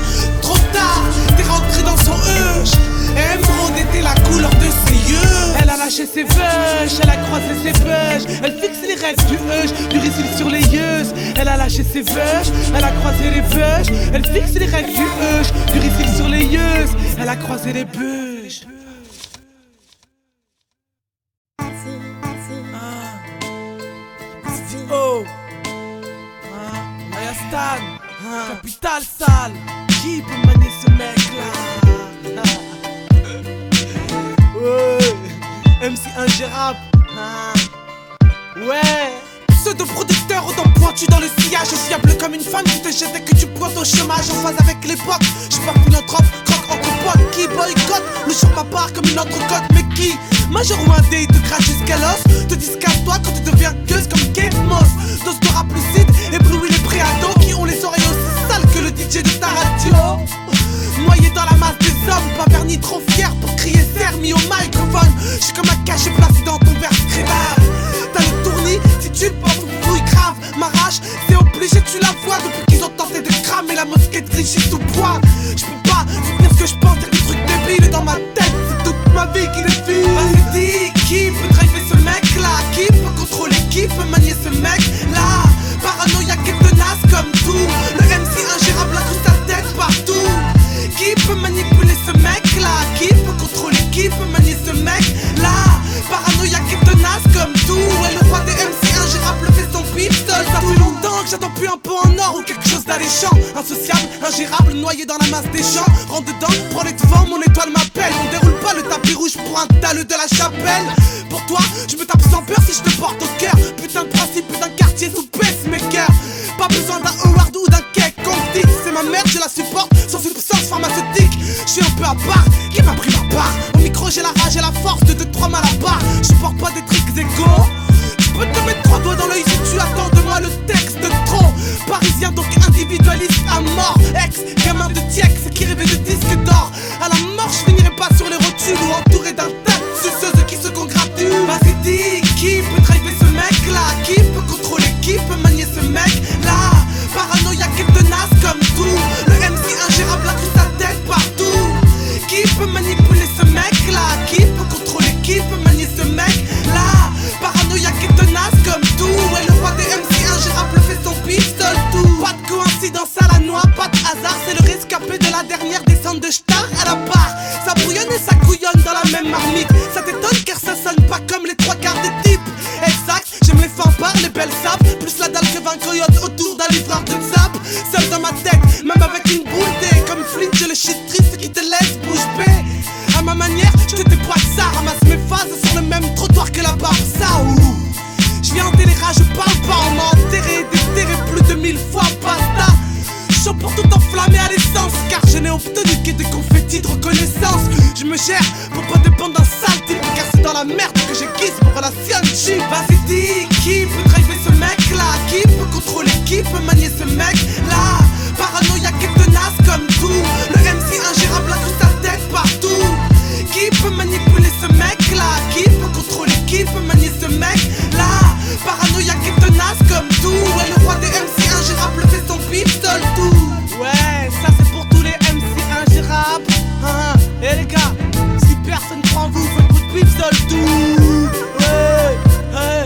Trop tard, t'es rentré dans son huge. Emeraude était la couleur de ses yeux. Elle a lâché ses veuches, elle a croisé ses veuches. Elle fixe les rêves du huge, du récil sur les yeux. Elle a lâché ses veuches, elle a croisé les veuches. Elle fixe les rêves du huge, du récil sur les yeux. Elle a croisé les bûches. Oh, Maya Stan, Capital Sale. Qui peut manier ce mec là? Ouais, MC ingérable. Ouais. Pseudo-producteur aux dents pointues dans le sillage, fiable comme une femme qui te jette et que tu pointes au chômage. En phase avec l'époque, je porte une autre offre, croque entre potes. Qui boycotte, le sur ma part comme une autre cote. Mais qui, major ou un dé, il te crache jusqu'à l'os. Te discasse-toi quand tu deviens gueuse comme Kate Moss. Dose de rap lucide, éblouit les préados qui ont les oreilles aussi sales que le DJ de ta radio. Noyé dans la masse des hommes, pas verni trop fier pour crier sermi au microphone. J'suis comme un cachet placé dans ton verre crédable. T'as le tournis, si tu le penses, fouille grave. Ma rage, c'est obligé, tu la vois. Depuis qu'ils ont tenté de cramer la mosquée de Brigitte au poids. J'peux pas dire ce que j'pense, dire des trucs débiles dans ma tête. C'est toute ma vie qui défile. Vas-y dis, qui peut driver ce mec là? Qui peut contrôler, qui peut manier ce mec là? Paranoïaque et tenace comme tout. Le MC ingérable a toute sa tête partout. Qui peut manipuler ce mec là? Qui peut contrôler, qui peut manier ce mec là? Paranoïaque et tenace comme tout. Et le roi des MC ingérable fait son pistol. Ça fait longtemps que j'attends plus un peu en or ou quelque chose d'alléchant. Insociable, ingérable, noyé dans la masse des gens. Rentre dedans, prends les devants, mon étoile m'appelle. On déroule pas le tapis rouge pour un taleux de la chapelle. Pour toi, je me tape sans peur si je te porte au cœur. Putain de principe, putain de quartier sous pacemaker. Pas besoin d'un Howard ou d'un cake Conti. C'est ma mère, je la supporte sans substance pharmaceutique. Je suis un peu à part, qui m'a pris ma part. Au micro j'ai la rage et la force de 2-3 mal à part. Je porte pas des tricks égaux. Je peux te mettre 3 doigts dans l'œil si tu attends de moi le texte de trop. Parisien donc individualiste à mort. Ex, gamin de Tiex qui rêvait de disque d'or. À la mort je finirai pas sur les rotules ou entouré d'un tas de suceuses qui se congratulent. Vas-y dis, qui peut driver ce mec là? Qui peut contrôler, qui peut manier ce mec là? Paranoïaque et tenace comme tout. Le MC ingérable a toute sa tête partout. Qui peut manipuler ce mec là? Qui peut contrôler, qui peut manier ce mec là? Paranoïaque et tenace comme tout. Et le roi des MC ingérable fait son pistol tout. Pas de coïncidence à la noix, pas de hasard. C'est le rescapé de la dernière descente de Star à la barre. Ça bouillonne et ça couillonne dans la même marmite. Ça t'étonne car ça sonne pas comme les 3 quarts des types. Exact, j'aime les fanfares, les belles sapes. Plus la dalle que 20 coyotes autour d'un livreur de zap. Seul dans ma tête, même avec une boule d'é. Comme Flint, j'ai le shit triste qui te laisse bouche bée. À ma manière, je te déploie ça. Ramasse mes phases sur le même trottoir que la barbe. Ça ouh. Je viens en télérage, je parle pas. On m'a enterré, déterré plus de 1000 fois. Basta. Chaud pour tout enflammer à l'essence. Car je n'ai obtenu que des confettis de reconnaissance. Je me gère pour pas dépendre d'un sale type. Car c'est dans la merde que j'ai kiss mon relation cheap. Vas-y dis, qui peut driver ce mec là? Qui peut contrôler, qui peut manier ce mec là? Paranoïaque et tenace comme tout. Le MC ingérable a toute sa tête partout. Qui peut manipuler ce mec là? Qui peut contrôler, qui peut manier ce mec là? Paranoïaque et tenace comme tout. Et le roi des MC ingérable fait son pistol tout. Ouais, ça c'est pour tous les MC ingérables. Et les gars, si personne croit en vous, faites votre pistol tout. Ouais, ouais.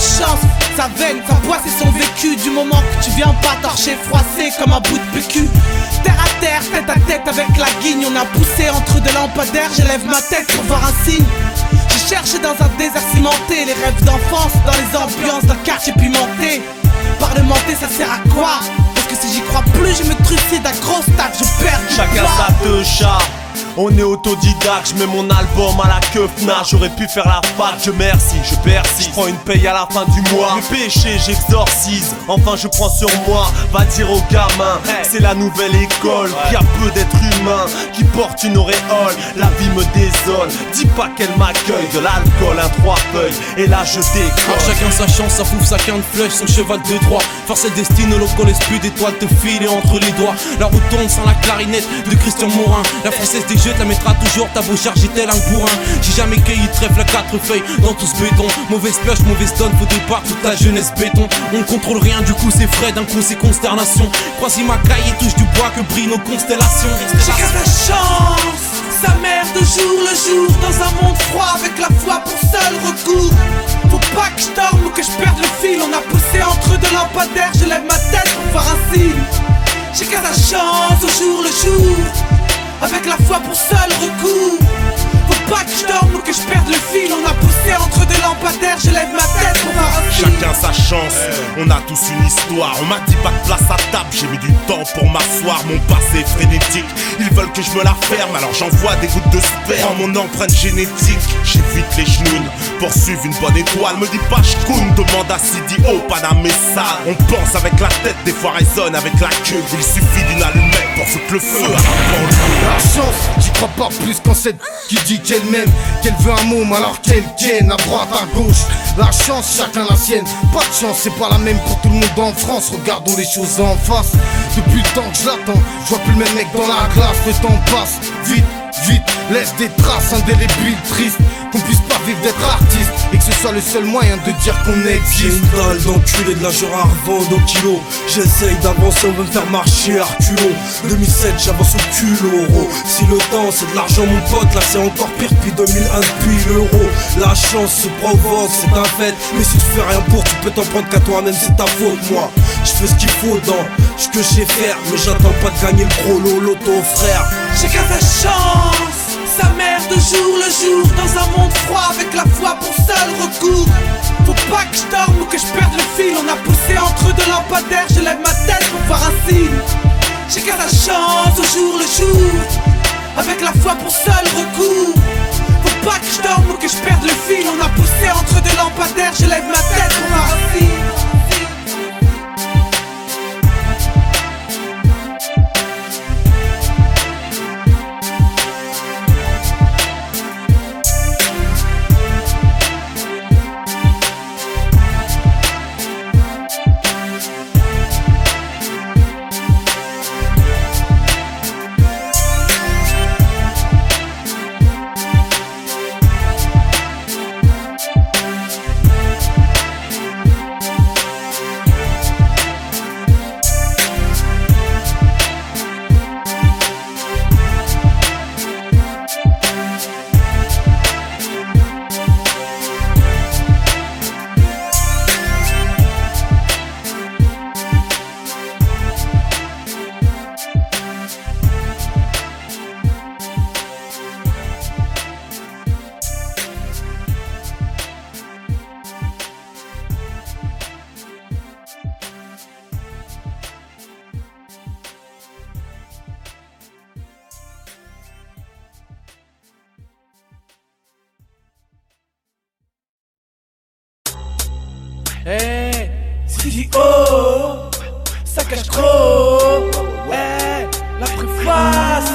chance, sa veine, sa poisse et son vécu. Du moment que tu viens pas torcher, froissé comme un bout de PQ. Terre à terre, tête à tête avec la guigne. On a poussé entre deux lampadaires, j'élève ma tête pour voir un signe. J'ai cherché dans un désert cimenté les rêves d'enfance dans les ambiances d'un quartier pimenté. Parlementer ça sert à quoi? Parce que si j'y crois plus, je me trucide à grosse taf, je perds du Chacun poids. sa deux chats. On est autodidacte, je mets mon album à la keufna. J'aurais pu faire la fac, je merci, je persiste. Je prends une paye à la fin du mois. Le péché j'exorcise, enfin je prends sur moi. Va dire aux gamins, c'est la nouvelle école. Qu'il y a peu d'êtres humains qui portent une auréole. La vie me désole, dis pas qu'elle m'accueille. De l'alcool, un 3 feuilles, et là je décolle. Chacun sa chance, sa fouf, sa quinte flèche, son cheval de droit. Force et destin, l'on connaisse plus d'étoiles te filer entre les doigts. La route tourne sans la clarinette de Christian Morin. La française des jeux te la mettra toujours, t'as beau charger tel un bourrin. J'ai jamais cueilli trèfle à 4 feuilles dans tout ce béton. Mauvaise pioche, mauvaise donne, faut départ, toute ta jeunesse béton. On contrôle rien, du coup c'est frais, d'un coup c'est consternation. Croisi ma caille et touche du bois que brillent nos constellations. Chacun sa chance, sa mère de jour le jour. Dans un monde froid avec la foi pour seul recours. Faut pas que je dorme ou que je perde le fil. On a poussé entre deux lampadaires, je lève ma tête pour faire un signe. Chacun sa chance au jour le jour, avec la foi pour seul recours. Faut pas que je dorme ou que je perde le fil. On a poussé entre deux lampadaires, je lève ma tête pour voir un signe. Chacun sa chance, on a tous une histoire. On m'a dit pas de place à table, j'ai mis du temps pour m'asseoir. Mon passé est frénétique, ils veulent que je me la ferme. Alors j'envoie des gouttes de sperme en mon empreinte génétique. J'évite les genoux, poursuivre une bonne étoile. Me dis pas j'coune, demande à Sidi O, Paname et Sal. On pense avec la tête, des fois raisonne avec la queue. Il suffit d'une allumette pour foutre le feu à la banlieue. La chance, j'y crois pas plus qu'en cette qui dit qu'elle m'aime, qu'elle veut un môme alors qu'elle ken à droite à gauche. La chance, chacun la sienne. Pas de chance, c'est pas la même pour tout le monde en France. Regardons les choses en face. Depuis le temps que je l'attends, je vois plus le même mec dans la classe. Le temps passe vite, vite, laisse des traces indélébiles, tristes. Qu'on puisse pas vivre d'être artiste et que ce soit le seul moyen de dire qu'on J'ai existe. une dalle d'enculé de la jure à revendre au kilo. J'essaye d'avancer, on veut me faire marcher à reculons. 2007 j'avance au culot euro. Si le temps c'est de l'argent mon pote, là c'est encore pire depuis 2001 depuis l'euro. La chance se provoque, c'est un fait. Mais si tu fais rien pour, tu peux t'en prendre qu'à toi-même, c'est ta faute. Moi, je fais ce qu'il faut dans ce que je sais faire. Mais j'attends pas de gagner le gros loto frère. Chacun sa chance, sa mère de jour le jour. Dans un monde froid avec la foi pour seul recours. Faut pas que je dorme ou que je perde le fil. On a poussé entre deux lampadaires, je lève ma tête pour voir un signe. Chacun sa chance au jour le jour, avec la foi pour seul recours. Faut pas que je dorme ou que je perde le fil. On a poussé entre deux lampadaires, je lève ma tête pour voir un signe. Hey, CDO, ça cache trop. Hey, la préface,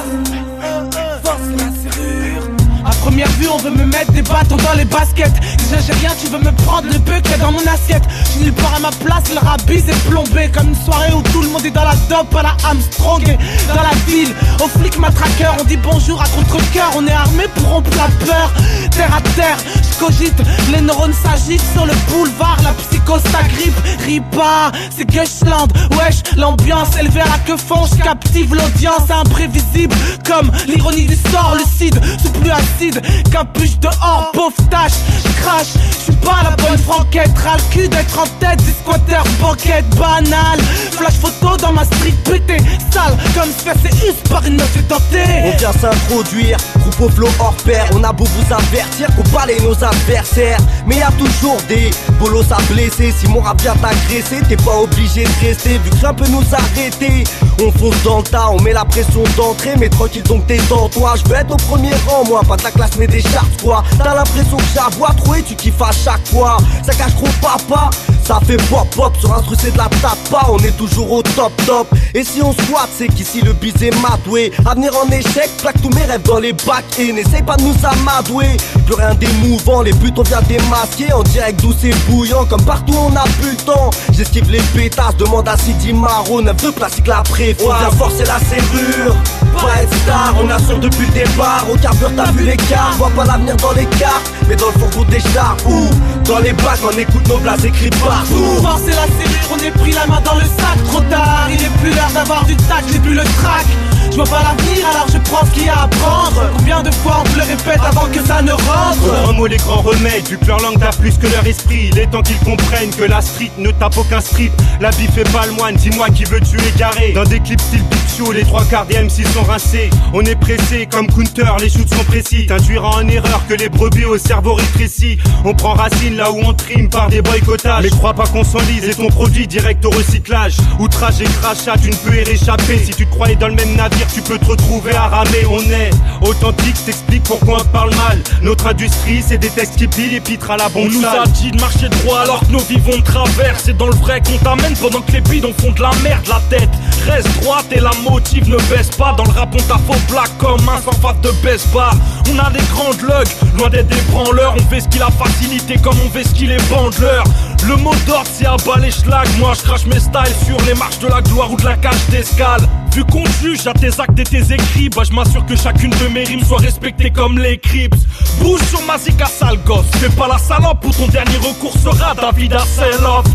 force la serrure. À première vue, on veut me mettre des bâtons dans les baskets. Déjà j'ai rien, tu veux me prendre le peu qu'il y a dans mon assiette. Je suis nulle part à ma place, le rabis est plombé. Comme une soirée où tout le monde est dans la dope à la Armstrong. Et dans la ville, au flic m'a traqueur, on dit bonjour à contre-cœur. On est armé pour rompre la peur. Terre à terre, je cogite, les neurones s'agitent sur le boulevard, la psychose s'agrippe. Ripa, c'est Gushland, wesh, l'ambiance élevée à la queue fonce, captive l'audience imprévisible. Comme l'ironie du sort, lucide, sous plus acide, capuche dehors, pauvre tâche, crash. J'suis pas la bonne franquette, ras le cul d'être en tête, des squatters, banquette banale. Flash photo dans ma street, pété, sale, comme CUS par une meuf tentée. On vient s'introduire, groupe au flow hors pair. On a beau vous avertir qu'on balaye nos adversaires, mais y'a toujours des bolos à blesser. Si mon rap vient t'agresser, t'es pas obligé de rester, vu que rien peut nous arrêter. On fonce dans le tas, on met la pression d'entrée, mais tranquille donc t'es dans toi. Je veux être au premier rang, moi, pas de la classe mais des charts quoi. T'as l'impression que j'aboie trop et tu kiffes à chaque fois. Ça cache trop papa, ça fait pop pop. Sur un truc c'est de la tapa, on est toujours au top top. Et si on squatte, c'est qu'ici le bise est matoué. Avenir en échec, plaque tous mes rêves dans les bacs. Et n'essaye pas de nous amadouer. Plus rien d'émouvant, les buts on vient démasquer. En direct douce et bouillant, comme partout on a plus le temps. J'esquive les pétasses, demande à Sidi Maro. 9-2 classique la préfère. On vient forcer la serrure, pas être star, on assure depuis le départ. Au carbure t'as vu l'écart, vois pas l'avenir dans les cartes, mais dans le fourgon des chars ou dans les bacs on écoute nos blagues écrits partout. Forcer la serrure, on est pris la main dans le sac. Trop tard, il est plus l'heure d'avoir du tact, j'ai plus le trac. Je vois pas l'avenir alors je prends ce qu'il y a à prendre. Combien de fois on te le répète avant que ça ne rentre. Un mot les grands remèdes, vu que leur langue t'a plus que leur esprit. Il est temps qu'ils comprennent que la street ne tape aucun strip. La bif est pas le moine, dis-moi qui veut tuer Garé. Dans des clips style Big Show, les trois quarts des MC sont rincés. On est pressé comme Counter, les shoots sont précis. T'induiras en erreur que les brebis au cerveau rétrécis. On prend racine là où on trime par des boycottages. Mais crois pas qu'on s'enlise et ton produit direct au recyclage. Outrage et crachat, tu ne peux y réchapper. Si tu te croyais dans le même navire, tu peux te retrouver à ramer. On est authentique, t'explique pourquoi on te parle mal. Notre industrie, c'est des textes qui pilent et pitrent à la bombe. On nous a dit de marcher droit alors que nos vies vont de travers. C'est dans le vrai qu'on t'amène pendant que les bidons font de la merde. La tête reste droite et la motive ne baisse pas. Dans le rap on t'a faux black comme un sans face de baisse bar. On a des grandes lugs, loin d'être des branleurs. On fait ce qu'il a facilité comme on fait ce qu'il est bandeleur. Le mot d'ordre c'est à bas les schlag. Moi je crache mes styles sur les marches de la gloire ou de la cage d'escale. Vu qu'on te juge à tes actes et tes écrits, bah je m'assure que chacune de mes rimes soit respectée comme les Crips. Bouge sur ma zika sale gosse, fais pas la salope ou ton dernier recours sera David Hasselhoff.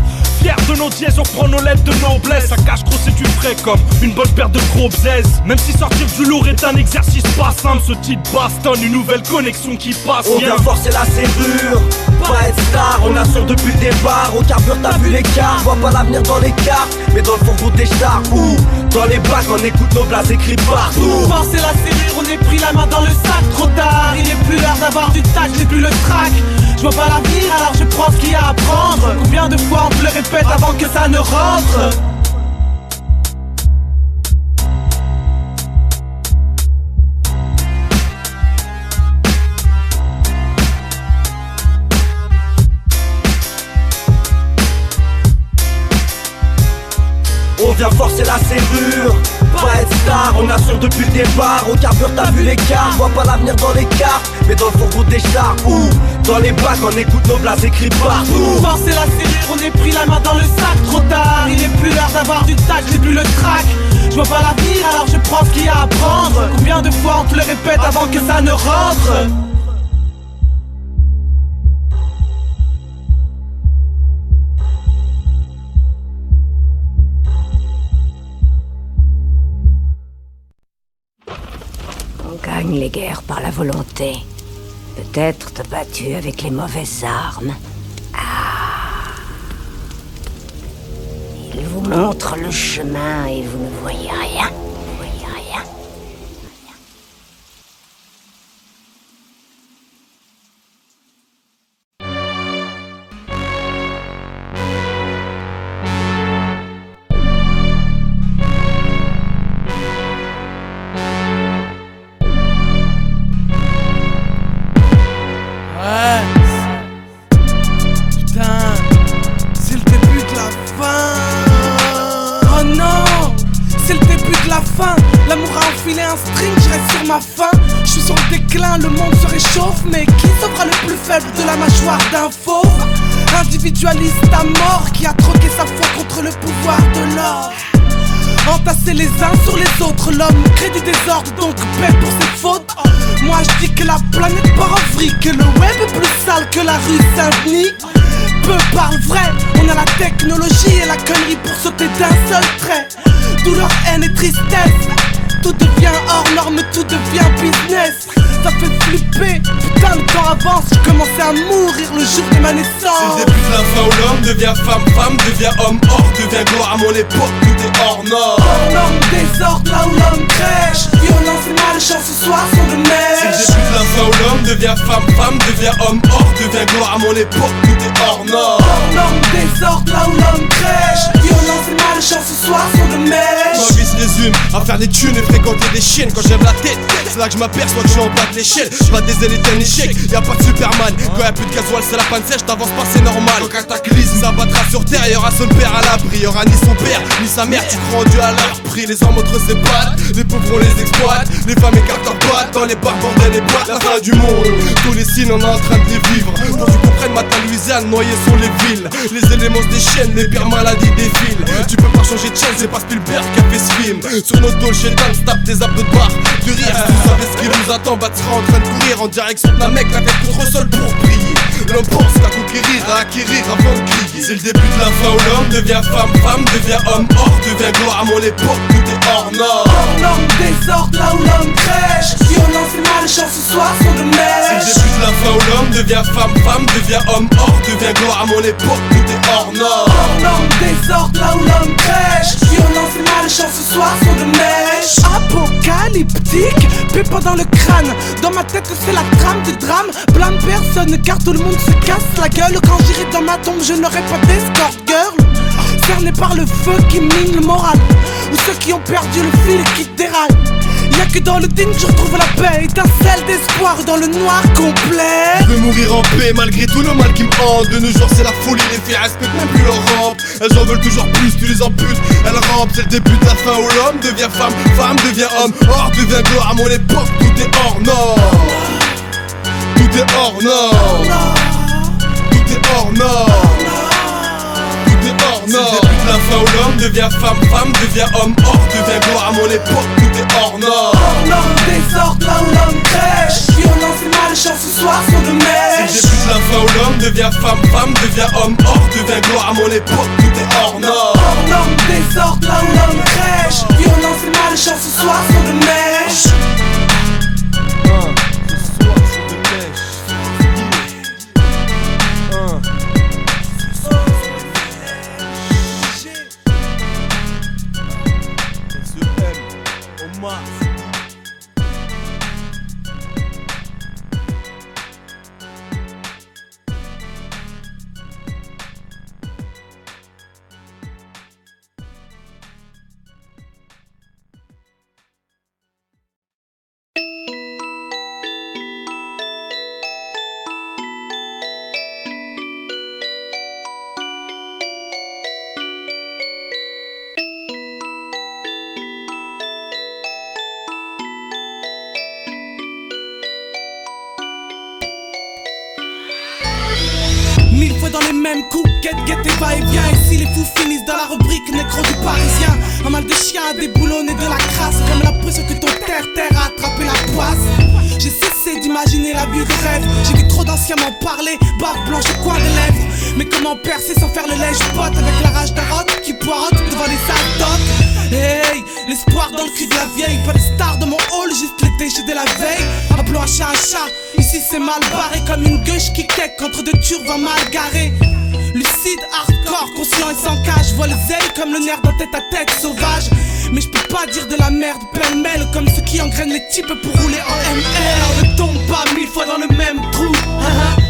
Fier de nos dièses, on prend nos lettres de noblesse. Ça cache gros c'est du frais comme une bonne paire de gros bzaises. Même si sortir du lourd est un exercice pas simple, ce titre bastonne une nouvelle connexion qui passe. On vient forcer la serrure, pas être star, on assure depuis le départ. Au carbure t'as vu l'écart, vois pas l'avenir dans les cartes, mais dans le fourgon des chars ou dans les bacs on écoute nos blagues écrits partout. Forcer la serrure, on est pris la main dans le sac. Trop tard, il est plus l'heure d'avoir du tact, j'ai plus le trac. Je vois pas l'avenir alors je prends ce qu'il y a à prendre. Combien de fois on te le répète avant que ça ne rentre. On vient forcer la serrure, pas être star, on assure depuis le départ. Au carbure t'as vu l'écart, vois pas l'avenir dans les cartes, mais dans le fourgon des chars ou dans les bacs on écoute nos blagues écrits partout. Forcer la serrure, on est pris la main dans le sac. Trop tard, il est plus l'heure d'avoir du tact, j'ai plus le trac. Je vois pas l'avenir alors je prends ce qu'il y a à prendre. Combien de fois on te le répète avant que ça ne rentre. On gagne les guerres par la volonté. Peut-être te battu avec les mauvaises armes. Ah. Il vous montre le chemin et vous ne voyez rien. Vous voyez rien. L'amour a enfilé un string, je reste sur ma faim. Je suis sur le déclin, le monde se réchauffe. Mais qui sera le plus faible de la mâchoire d'un fauve? Individualiste à mort qui a troqué sa foi contre le pouvoir de l'or. entasser les uns sur les autres. L'homme crée du désordre, donc paie pour ses fautes. Moi je dis que la planète part en vrille, que le web est plus sale que la rue Saint-Denis. Peu parle vrai, on a la technologie et la connerie pour sauter d'un seul trait. Douleur, haine et tristesse, tout devient hors norme, tout devient business. Ça fait flipper, putain le temps avance. J'ai commencé à mourir le jour de ma naissance. C'est le début de la fin où l'homme devient femme, femme devient homme, or devient gloire. À mon époque tout est hors norme. Hors norme, désordre, là où l'homme crèche. Violence et malchance ce soir sont de neige. C'est le début de la fin où l'homme devient femme, femme devient homme, or devient gloire. À mon époque tout est hors norme. Hors norme, désordre, là où l'homme crèche. Violence et malchance ce soir sont de neige. Ma vie se résume à faire des thunes et fréquenter des chiennes. Quand j'aime la tête, c'est là que je m'aperçois que je suis en bas de l'échelle. Pas des ailes est un échec, y'a pas de Superman. Quand y'a plus de gasoil c'est la panne sèche, t'avances pas c'est normal. Quand cataclysme s'abattra sur terre, y'aura son père à l'abri. Y'aura ni son père, ni sa mère, tu crois en Dieu à leur prix. Les hommes entre ses pattes, les pauvres on les exploite. Les femmes écartent leurs pattes, dans les bars, bordel et boîtes. La fin du monde, tous les signes on est en train de les vivre. Pour que tu comprennes matin Louisiane, noyés sont les villes. Les éléments se déchaînent, les pires maladies défilent. Tu peux pas changer de chaîne, c'est pas Spielberg qui a fait ce film. Sur nos dos le chétan se tape des abdos de barre. De rire, si tu savais ce qui nous attend, bah tu seras en train de courir en direction de la mec, la tête contre le sol pour prier. L'homme pense qu'à conquérir, à acquérir avant de crier. C'est le début de la fin où l'homme devient femme, femme devient homme, or devient gloire. À mon époque tout est hors norme. Hors norme, désordre, là où l'homme crèche. Violence et malchance ce soir sont de neige. C'est le début de la fin où l'homme devient femme, femme devient homme, or devient gloire. À mon époque tout est hors norme. Hors norme, désordre, là où l'homme crèche. Violence et malchance ce soir sont de neige. Apocalyptique, pépin dans le crâne. Dans ma tête c'est la trame du drame. Blâme personne car tout le monde se casse la gueule. Quand j'irai dans ma tombe je n'aurai pas d'escort girl. Cerné par le feu qui mine le moral, ou ceux qui ont perdu le fil et qui déraillent. Y'a que dans le digne que je retrouve la paix, étincelle d'espoir dans le noir complet. Je veux mourir en paix malgré tout le mal qui me hante. De nos jours c'est la folie, les filles respectent même plus leur rampe. Elles en veulent toujours plus, tu les amputes, elles rampent. C'est le début de la fin où l'homme devient femme, femme devient homme, or devient gloire. À mon époque tout est hors norme. Tout est hors norme. Tout est hors norme. Tout est hors norme. C'est le début de la fin où l'homme devient femme, femme devient homme, or devient gloire. À mon époque tout est hors norme. Hors norme, désordre, là où l'homme crèche. Violence et malchance ce soir sont de neige. C'est le début de la fin où l'homme devient femme, femme devient homme, or devient gloire. À mon époque tout est hors norme. Hors norme, désordre, là où l'homme crèche. Violence et malchance ce soir sont de neige. Mille fois dans les mêmes coups, guette et va-et-vient. Ici les fous finissent dans la rubrique nécro du Parisien. Un mal de chien à déboulonner de la crasse, comme l'impression que ton terre a attrapé la poisse. J'ai cessé d'imaginer la vie de rêve. J'ai vu trop d'anciens m'en parler, barbe blanche au coin des lèvres. Mais comment percer sans faire le lèche-pote, avec la rage d'un roc qui poirote devant les saltocs. Hey, l'espoir dans le cul de la vieille. Pas de star dans mon hall, juste les déchets de la veille. Appelons un chat. Ici c'est mal barré comme une gueule qui quête contre deux turbans mal garés. Lucide, hardcore, conscient et sans cage. Vois le zèle comme le nerf d'un tête à tête sauvage. Mais je peux pas dire de la merde pêle-mêle, comme ceux qui engrainent les types pour rouler en MR. Ne tombe pas 1000 fois dans le même trou.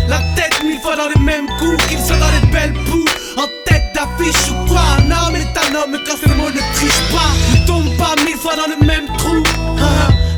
La tête 1000 fois dans les mêmes coups. Qu'ils soient dans les belles poux, en tête d'affiche ou quoi. Un homme est un homme quand ces mots ne trichent pas. Ne tombe pas 1000 fois dans le même trou.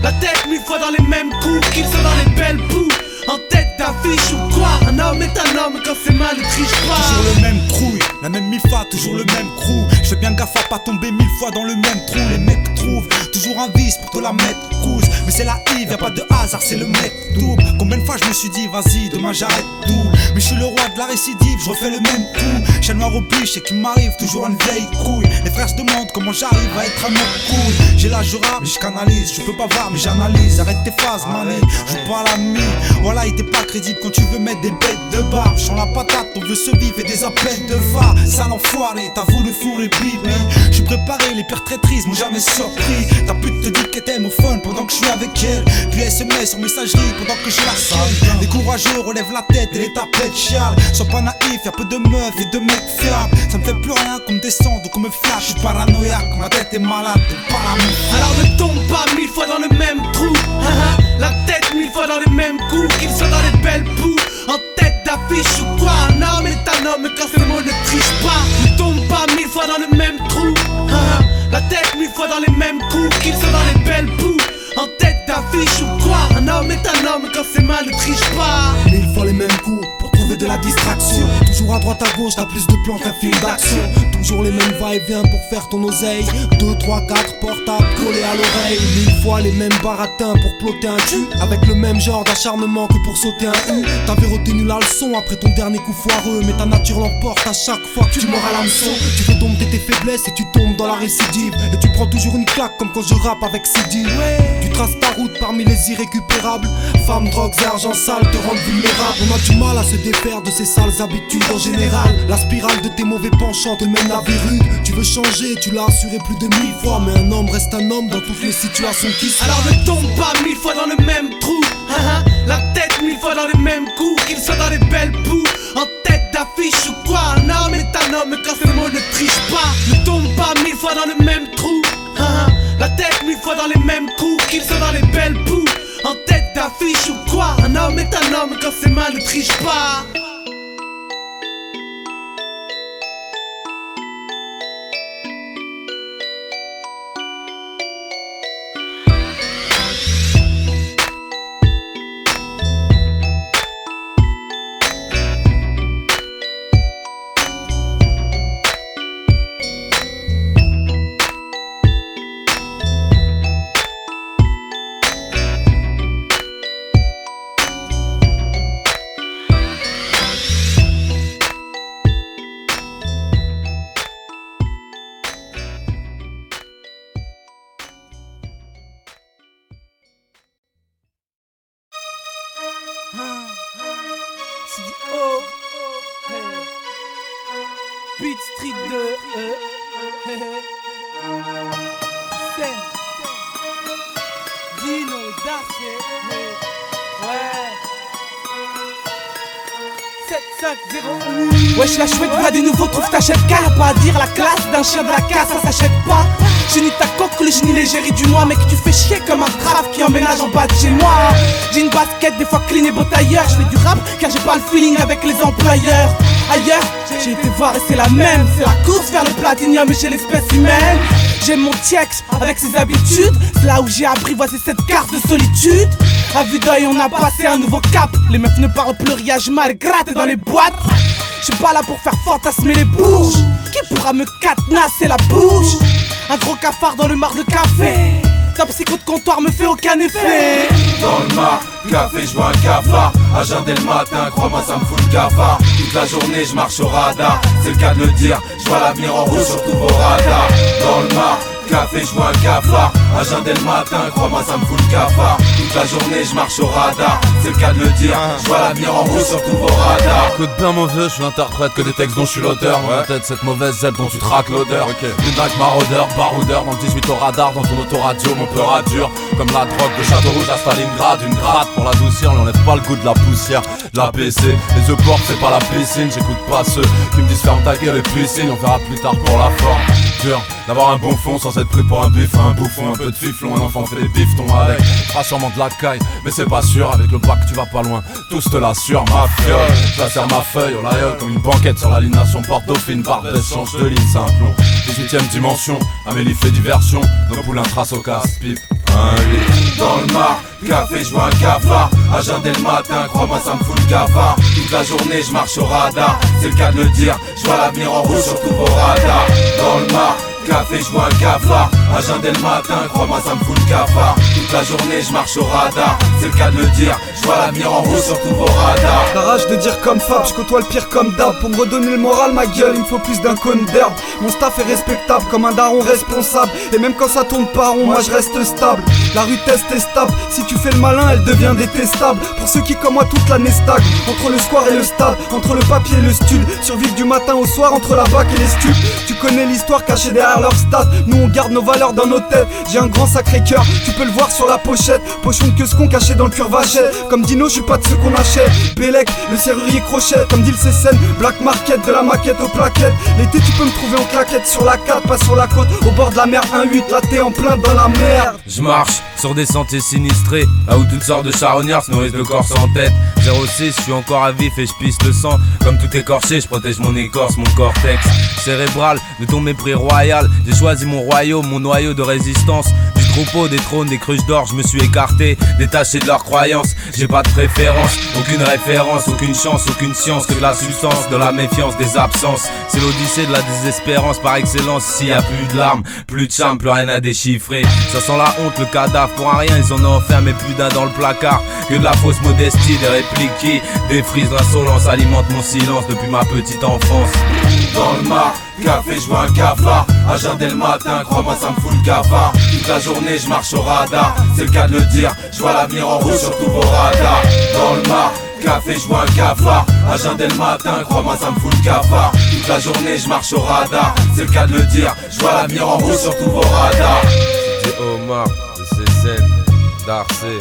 La tête 1000 fois dans les mêmes coups. Qu'ils soient dans les belles poux, en tête d'affiche ou quoi. Un homme homme est un homme, quand c'est mal, ne triche pas. Toujours le même trouille, la même mifa, toujours le même crew. Je fais bien gaffe à pas tomber 1000 fois dans le même trou. Les mecs trouvent toujours un vice pour te la mettre couche. Mais c'est la Yves, y'a pas de hasard, c'est le mec double. Combien de fois je me suis dit vas-y, demain j'arrête tout. Mais je suis le roi de la récidive, je refais le même coup. J'ai le noir au biche et qu'il m'arrive toujours une vieille couille. Les frères se demandent comment j'arrive à être un mec cool. J'ai l'âge de rap mais je canalise, je peux pas voir mais j'analyse. Arrête tes phases mané, joue pas à l'ami. Voilà il t'est pas crédible quand tu veux mettre des bêtes de barbe. J'sens la patate, on veut se vivre et des appels de va. Sale enfoiré, t'as voulu fourrer bibi. J'suis préparé, les pires traîtrises m'ont jamais surpris. Ta pute te dit qu'elle t'aime au fun pendant que je suis avec elle. Puis SMS sur messagerie pendant que je la sale. Les courageux relèvent la tête et les tapettes chialent. Sois pas naïf, y'a peu de meufs et de mecs fiables. Ça me fait plus rien qu'on me descende ou qu'on me flash. J'suis paranoïaque, ma tête est malade, t'es paranoïaque. Alors ne tombe pas 1000 fois dans le même trou. La tête 1000 fois dans les mêmes coups. Qu'ils soient dans les belles poux, en tête d'affiche ou quoi. Un homme est un homme quand ce mot ne triche pas. Ne tombe pas 1000 fois dans le même trou. La tête 1000 fois dans les mêmes coups. Qu'ils soient dans les belles poux, en tête d'affiche ou quoi. Un homme est un homme quand c'est mal, ne triche pas. 1000 fois les mêmes coups pour trouver de la distraction. Toujours à droite à gauche, t'as plus de plans qu'un film d'action. Toujours les mêmes va-et-vient pour faire ton oseille. 2, 3, 4 portables collés à l'oreille. 1000 fois les mêmes baratins pour plotter un cul. Avec le même genre d'acharnement que pour sauter un U. T'avais retenu la leçon après ton dernier coup foireux. Mais ta nature l'emporte à chaque fois que tu mords à l'hameçon. Tu veux dompter tes faiblesses et tu tombes dans la récidive. Et tu prends toujours une claque comme quand je rappe avec Sidi. Tu traces ta route parmi les irrécupérables. Femmes, drogues et argent sale te rendent vulnérable. On a du mal à se défaire de ces sales habitudes en général. La spirale de tes mauvais penchants te mène la vie rude. Tu veux changer, tu l'as assuré plus de 1000 fois. Mais un homme reste un homme dans toutes les situations qui sont. Alors ne tombe pas 1000 fois dans le même trou. La tête 1000 fois dans les mêmes coups. Qu'ils soient dans les belles poux, en tête d'affiche ou quoi. Un homme est un homme quand ce mot ne triche pas. Ne tombe pas 1000 fois dans le même trou. La tête 1000 fois dans les mêmes coups. Qu'ils soient dans les belles poux, en tête d'affiche ou quoi. Un homme est un homme quand c'est mal, ne triche pas. CDO, Beat Street 2, Sen, Dino, Darcy, ouais. 7-5-0. Wesh la chouette, va des nouveaux, trouve t'achètes qu'à y'a pas à dire, la classe d'un chien de la casse, ça s'achète pas. J'ai ni ta coque, le génie l'égérie du mois, mec tu fais chier comme un grave qui emménage en bas de chez moi. J'ai une basket, des fois clean et beau tailleur. Je fais du rap car j'ai pas le feeling avec les employeurs. Ailleurs, j'ai été voir et c'est la même. C'est la course vers le platinium et chez l'espèce humaine. J'aime mon tiex avec ses habitudes. C'est là où j'ai apprivoisé cette carte de solitude. À vue d'œil on a passé un nouveau cap. Les meufs ne parlent plus, riage mal gratte dans les boîtes. Je suis pas là pour faire fantasmer les bourges. Qui pourra me cadenasser la bouche? Un gros cafard dans le mar de café. Ta psycho de comptoir me fait aucun effet. Dans le mar, café, je vois un cafard. Agent dès le matin, crois-moi ça me fout le cafard. Toute la journée je marche au radar. C'est le cas de le dire, je vois l'avenir en rouge sur tous vos radars. Dans le mar, café, je vois un cafard. Agent dès le matin, crois-moi ça me fout le cafard. Toute la journée je marche au radar. C'est le cas de le dire, je vois l'avenir en rouge sur tous vos radars. Écoute bien mauvais, je suis l'interprète que des textes dont je suis l'auteur. Dans ma tête cette mauvaise zèle dont tu traques l'odeur. Une dingue maraudeur, baroudeur. Dans le 18 au radar, dans ton autoradio, mon peur a dur. Comme la drogue de Château-Rouge à Stalingrad. Une gratte pour l'adoucir, on enlève pas le goût de la poussière. La PC, les œufs portes c'est pas la piscine. J'écoute pas ceux qui me disent ferme ta gueule et puis signe. On verra plus tard pour la forme. Dur d'avoir un bon fond sans être pris pour un bif, un bouffon, un peu de fiflon. Un enfant fait des biftons avec, pas sûrement de la caille, mais c'est pas sûr. Avec le bac tu vas pas loin, tous te l'assurent. Ma fiole, je la serre ma feuille au laïeul comme une banquette sur l'alignation porte dauphine. Barre d'essence de ligne, c'est un plomb. 18ème dimension, Amélie fait diversion. Nos poulains trace au casse-pipe. Un lit. Dans le mar, café, je vois un cafard. À jeun dès le matin, crois-moi ça me fout le cafard. Toute la journée je marche au radar, c'est le cas de le dire. Je vois l'avenir en rouge sur tous vos radars. Dans le mar, café, je vois un cafard. À jeun dès le matin, crois-moi ça me fout le cafard. Toute la journée je marche au radar, c'est le cas de le dire. Je vois l'avenir en rouge sur tous vos radars. La rage de dire comme Fab, je côtoie le pire comme d'hab. Pour me redonner le moral, ma gueule, il me faut plus d'un cône d'herbe. Mon staff est respectable comme un daron responsable. Et même quand ça tourne pas rond, moi je reste stable. La rue teste est stable, si tu fais le malin, elle devient détestable. Pour ceux qui comme moi toute l'année stagnent, entre le square et le stade, entre le papier et le stud, survivent du matin au soir entre la bac et les stups. Tu connais l'histoire cachée derrière leur stade. Nous on garde nos valeurs dans nos têtes. J'ai un grand sacré cœur, tu peux le voir sur la pochette. Pochon que ce qu'on cachait dans le cuir vachette. Comme Dino, je suis pas de ceux qu'on achète. Bélec, le serrurier crochet. Comme dit le CSN, Black Market, de la maquette aux plaquettes. L'été tu peux me trouver en claquette sur la 4, pas sur la côte, au bord de la mer 1-8, là t'es en plein dans la merde. Je marche sur des sentiers sinistrés, là où toutes sortes de charognards se nourrissent le corps sans tête. 06, je suis encore à vif et je pisse le sang. Comme tout écorché, je protège mon écorce, mon cortex cérébral de ton mépris royal. J'ai choisi mon royaume, mon noyau de résistance. Du troupeau, des trônes, des cruches d'or, je me suis écarté, détaché de leurs croyances. J'ai pas de préférence, aucune référence, aucune chance, aucune science que de la substance, de la méfiance, des absences. C'est l'odyssée de la désespérance par excellence. S'il y a plus de larmes, plus de charme, plus rien à déchiffrer. Ça sent la honte, le cadavre, pour un rien ils en ont enfermé plus d'un dans le placard. Que de la fausse modestie, des répliques qui défrisent l'insolence, alimentent mon silence depuis ma petite enfance. Dans le mar, café, je vois un cafard. À jeun dès le matin, crois-moi ça me fout le cafard. Toute la journée je marche au radar, c'est le cas de le dire. Je vois l'avenir en rouge sur tous vos radars. Dans le mar, café, je vois un cafard. À jeun dès le matin, crois-moi ça me fout le cafard. Toute la journée je marche au radar, c'est le cas de le dire. Je vois l'avenir en rouge sur tous vos radars. C'était Omar, de CSN, Darcé,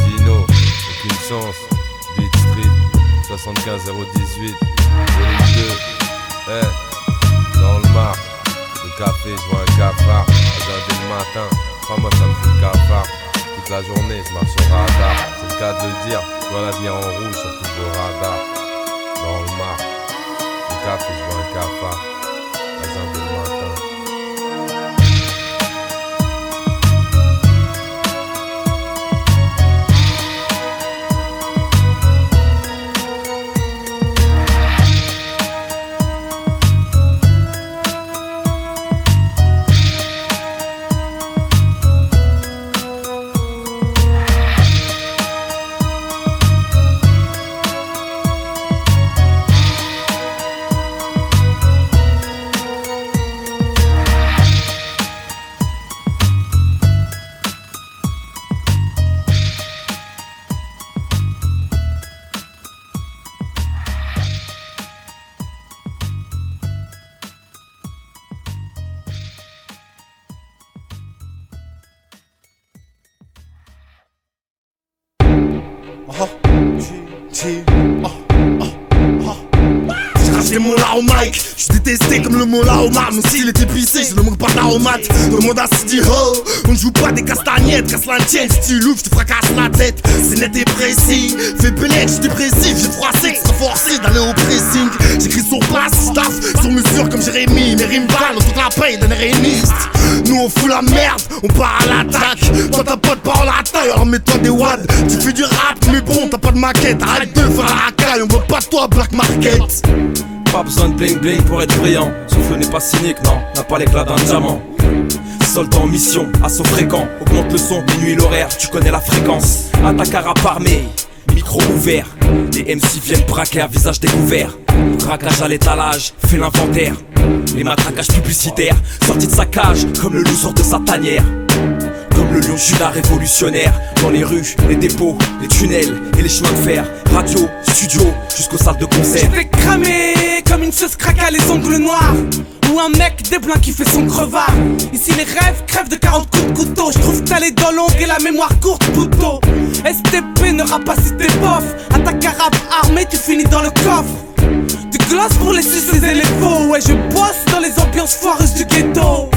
Dino, aucune chance, Beat Street, 75018, volume 2, dans le mar, le café, je vois un cafard, à jeun dès le matin, crois-moi ça me fout le cafard. Toute la journée je marche au radar, c'est le cas de le dire, je vois l'avenir en rouge sur tous vos radars. Dans le mar, le café, je vois un cafard, à jeun dès le matin. J'ai racheté mon lard au mic, je suis détesté comme le mot là au mar. Mon style est épicé, je ne manque pas d'aromate. Demande à City Ho, on ne joue pas des castagnettes. Casse la tienne, si tu l'ouvres, je te fracasse la tête. C'est net et précis, fais bélec, je suis dépressif. J'ai froissé, c'est forcé d'aller au pressing. J'écris sur place, staff, sur mesure comme Jérémy. Mes rimes valent toute la paye d'un réuniste. Nous on fout la merde, on part à l'attaque. Toi t'as pas de parole à taille, alors mets-toi des wads. Tu fais du rap, mais bon, t'as pas de maquette. Arrête de faire la racaille, on veut pas de toi, Black Market. Pas besoin de bling bling pour être brillant. Souffle n'est pas cynique, non, n'a pas l'éclat d'un diamant. Soldat en mission, assaut fréquent. Augmente le son, minuit l'horaire, tu connais la fréquence. Attaque à rap armé, micro ouvert. Les MC viennent braquer à visage découvert. Braquage à l'étalage, fais l'inventaire. Les matraquages publicitaires, sortis de sa cage, comme le loup sort de sa tanière. Comme le lion Judas révolutionnaire. Dans les rues, les dépôts, les tunnels et les chemins de fer. Radio, studio, jusqu'aux salles de concert. J'étais cramé comme une sauce craque à les ongles noirs. Ou un mec des blancs qui fait son crevard. Ici les rêves crèvent de 40 coups de couteau. J'trouve que t'as les dents longues et la mémoire courte, poteau. STP ne rappe pas si t'es bof. Attaque à rap armé, tu finis dans le coffre. Du gloss pour les suces et les faux. Ouais, je bosse dans les ambiances foireuses du ghetto.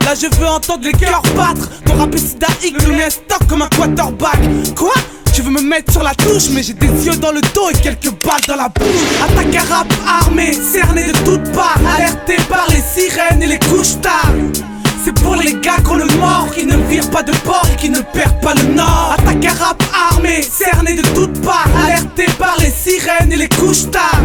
Là je veux entendre les cœurs battre. Ton rap est sidaïque, le mien stock comme un quarterback. Quoi? Tu veux me mettre sur la touche, mais j'ai des yeux dans le dos et quelques balles dans la bouche. Attaque à rap armé, cerné de toutes parts, alerté par les sirènes et les couches tard. C'est pour les gars qu'on le mord, qui ne virent pas de bord et qui ne perdent pas le nord. Attaque à rap armé, cerné de toutes parts, alerté par les sirènes et les couches tard.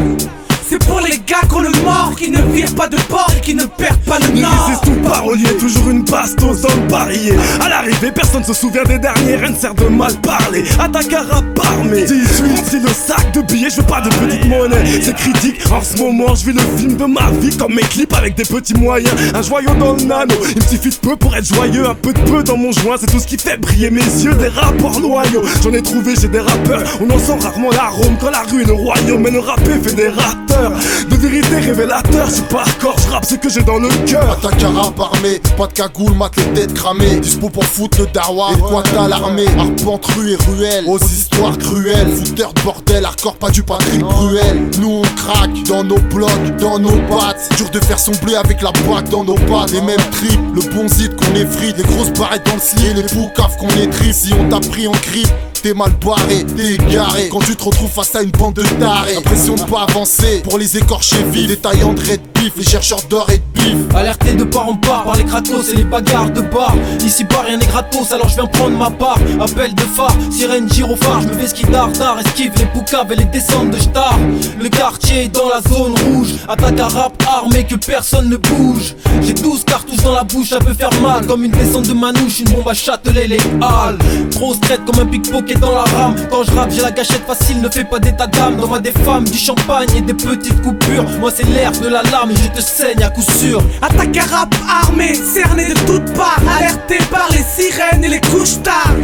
C'est pour les gars qu'on le mord, qui ne virent pas de bord et qui ne perdent pas le nord. Les tout paroliers, toujours une bastos dans le barillet. À l'arrivée, personne se souvient des derniers, rien ne sert de mal parler. Attaque à rap armé, 18, c'est le sac de billets, je veux pas de petite monnaie. C'est critique, en ce moment je vis le film de ma vie, comme mes clips avec des petits moyens. Un joyau dans le nano, il me suffit de peu pour être joyeux. Un peu de peu dans mon joint, c'est tout ce qui fait briller mes yeux. Des rapports loyaux, j'en ai trouvé chez des rappeurs. On en sent rarement l'arôme quand la rue est le royaume. Mais le rappé fait des rateurs de vérité révélateur, je suis pas hardcore, je rappe ce que j'ai dans le cœur. Attaque à rap armé, pas de cagoule, mat les têtes cramées. Dispo pour foutre le dawa, et quoi t'as l'armée. Arpente rue et ruelle, aux histoires cruelles. Fouteur de bordel, hardcore pas du Patrick Bruel. Nous on craque dans nos blocs, dans nos pattes. Dur de faire son blé avec la boîte dans nos pattes. Les mêmes tripes, le bon zid qu'on effrite. Les grosses barrettes dans le slip, les poucaves qu'on étrit. Si on t'a pris en grippe, t'es mal barré, t'es égaré. Quand tu te retrouves face à une bande de tarés, l'impression de pas avancer. Pour les écorchés vifs, les taillants de red beef, les chercheurs d'or et de bif. Alerté de part en part par les kratos et les bagarres de bar. Ici bas rien n'est gratos, alors je viens prendre ma part. Appel de phare, sirène gyrophare, je me fais ski dard, esquive les poucaves et les descentes de star. Le quartier est dans la zone rouge, attaque à rap armé que personne ne bouge. J'ai 12 cartouches dans la bouche, ça peut faire mal. Comme une descente de manouche, une bombe à Châtelet les halles. Trop straight comme un pickpocket dans la rame. Quand je rappe j'ai la gâchette facile, ne fais pas d'état d'âme. Dans moi des femmes, du champagne et des petites coupures. Moi c'est l'air de la larme et je te saigne à coup sûr. Attaque à rap armé, cerné de toutes parts, alerté par les sirènes et les couches tard.